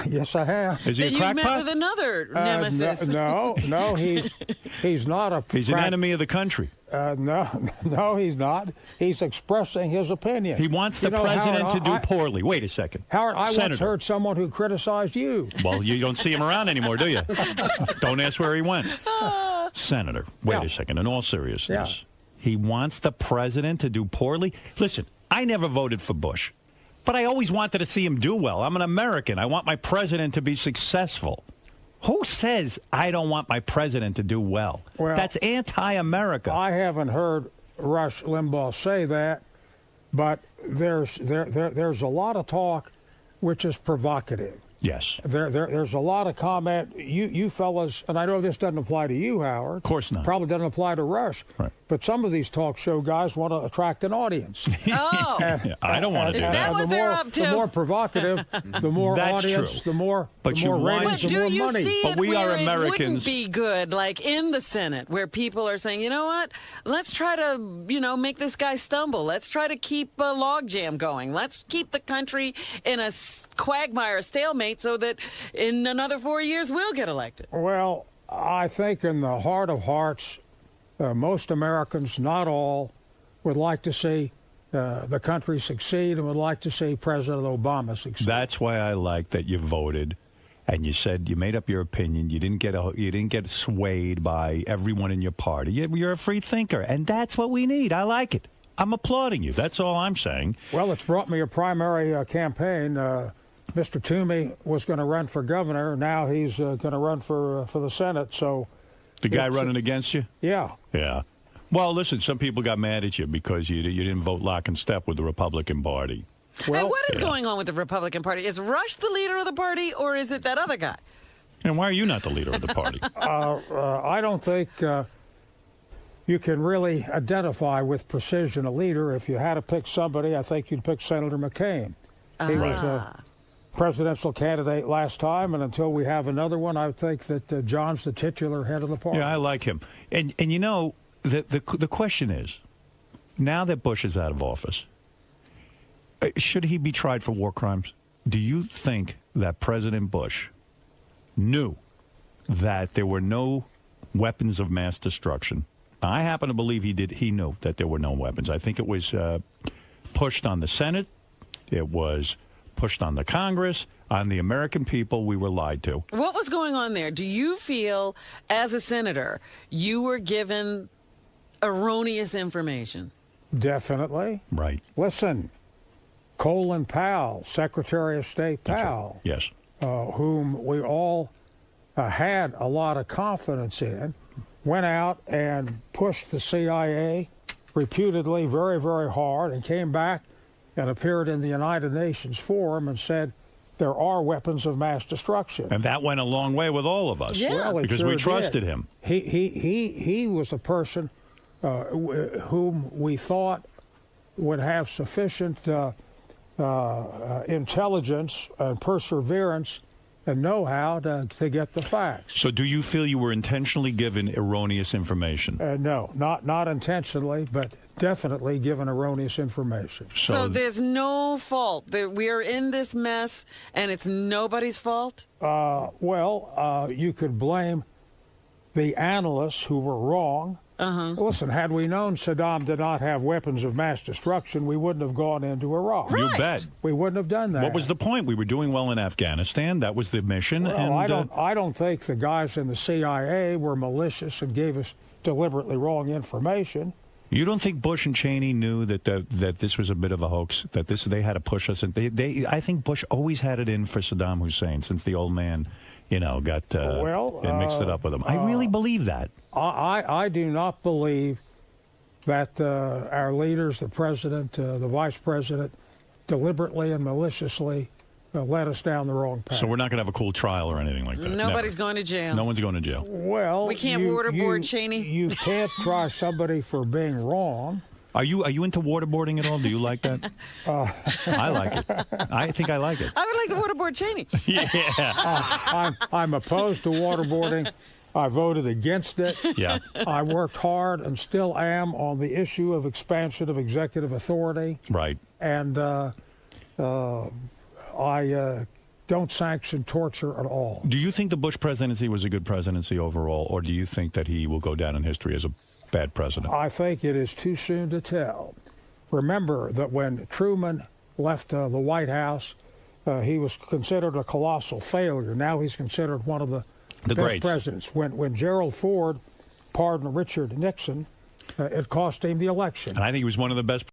Yes, I have. Is he a crackpot? You've met with another nemesis. No, he's not a. He's an enemy of the country. No, he's not. He's expressing his opinion. He wants the president to do poorly. Wait a second. Howard, I once heard someone who criticized you. Well, you don't see him around anymore, do you? Don't ask where he went. Senator, wait a second. In all seriousness, he wants the president to do poorly? Listen, I never voted for Bush, but I always wanted to see him do well. I'm an American. I want my president to be successful. Who says I don't want my president to do well? That's anti-America. I haven't heard Rush Limbaugh say that, but there's a lot of talk which is provocative. Yes. There's a lot of comment. You fellas, and I know this doesn't apply to you, Howard. Of course not. Probably doesn't apply to Rush. Right. But some of these talk show guys want to attract an audience. Oh. I don't want to do that. Is that what they're up to? The more provocative, the more That's audience, true. the more But the more you want- ratings, But the do more you money. see But it we where are it Americans. wouldn't be good, like in the Senate, where people are saying, you know what, let's try to, make this guy stumble. Let's try to keep a logjam going. Let's keep the country in a quagmire, stalemate, so that in another 4 years we'll get elected. Well, I think in the heart of hearts, most Americans, not all, would like to see the country succeed and would like to see President Obama succeed. That's why I like that you voted, and you said you made up your opinion. You didn't get swayed by everyone in your party. You're a free thinker, and that's what we need. I like it. I'm applauding you. That's all I'm saying. Well, it's brought me a primary campaign. Mr. Toomey was going to run for governor. Now he's going to run for the Senate. So the guy running against you? Yeah. Yeah. Well, listen, some people got mad at you because you didn't vote lock and step with the Republican Party. Well, and what is going on with the Republican Party? Is Rush the leader of the party, or is it that other guy? And why are you not the leader of the party? I don't think you can really identify with precision a leader. If you had to pick somebody, I think you'd pick Senator McCain. He was a presidential candidate last time, and until we have another one, I think that John's the titular head of the party. Yeah, I like him. And the question is, now that Bush is out of office, should he be tried for war crimes? Do you think that President Bush knew that there were no weapons of mass destruction? I happen to believe he knew that there were no weapons. I think it was pushed on the Senate. It was pushed on the Congress, on the American people. We were lied to. What was going on there? Do you feel, as a senator, you were given erroneous information? Definitely. Right. Listen, Colin Powell, Secretary of State Powell, yes, whom we all had a lot of confidence in, went out and pushed the CIA reputedly very, very hard, and came back and appeared in the United Nations Forum and said there are weapons of mass destruction. And that went a long way with all of us. Yeah. Well, because sure we trusted did. him. He was a person whom we thought would have sufficient intelligence and perseverance and know-how to get the facts. So do you feel you were intentionally given erroneous information? No, not intentionally, but definitely given erroneous information. So there's no fault. We are in this mess, and it's nobody's fault? You could blame the analysts who were wrong. Listen, had we known Saddam did not have weapons of mass destruction, we wouldn't have gone into Iraq. You bet. We wouldn't have done that. What was the point? We were doing well in Afghanistan. That was the mission. Well, and I don't think the guys in the CIA were malicious and gave us deliberately wrong information. You don't think Bush and Cheney knew that this was a bit of a hoax? That they had to push us? And I think Bush always had it in for Saddam Hussein since the old man, got and mixed it up with him. I really believe that. I do not believe that our leaders, the president, the vice president, deliberately and maliciously led us down the wrong path. So we're not going to have a cool trial or anything like that? Nobody's going to jail. No one's going to jail. Well, we can't waterboard Cheney? You can't try somebody for being wrong. Are you into waterboarding at all? Do you like that? I like it. I think I like it. I would like to waterboard Cheney. Yeah. I'm opposed to waterboarding. I voted against it. Yeah. I worked hard and still am on the issue of expansion of executive authority. Right. And I don't sanction torture at all. Do you think the Bush presidency was a good presidency overall, or do you think that he will go down in history as a bad president? I think it is too soon to tell. Remember that when Truman left the White House, he was considered a colossal failure. Now he's considered one of the best greats. presidents. When Gerald Ford pardoned Richard Nixon, it cost him the election. And I think he was one of the best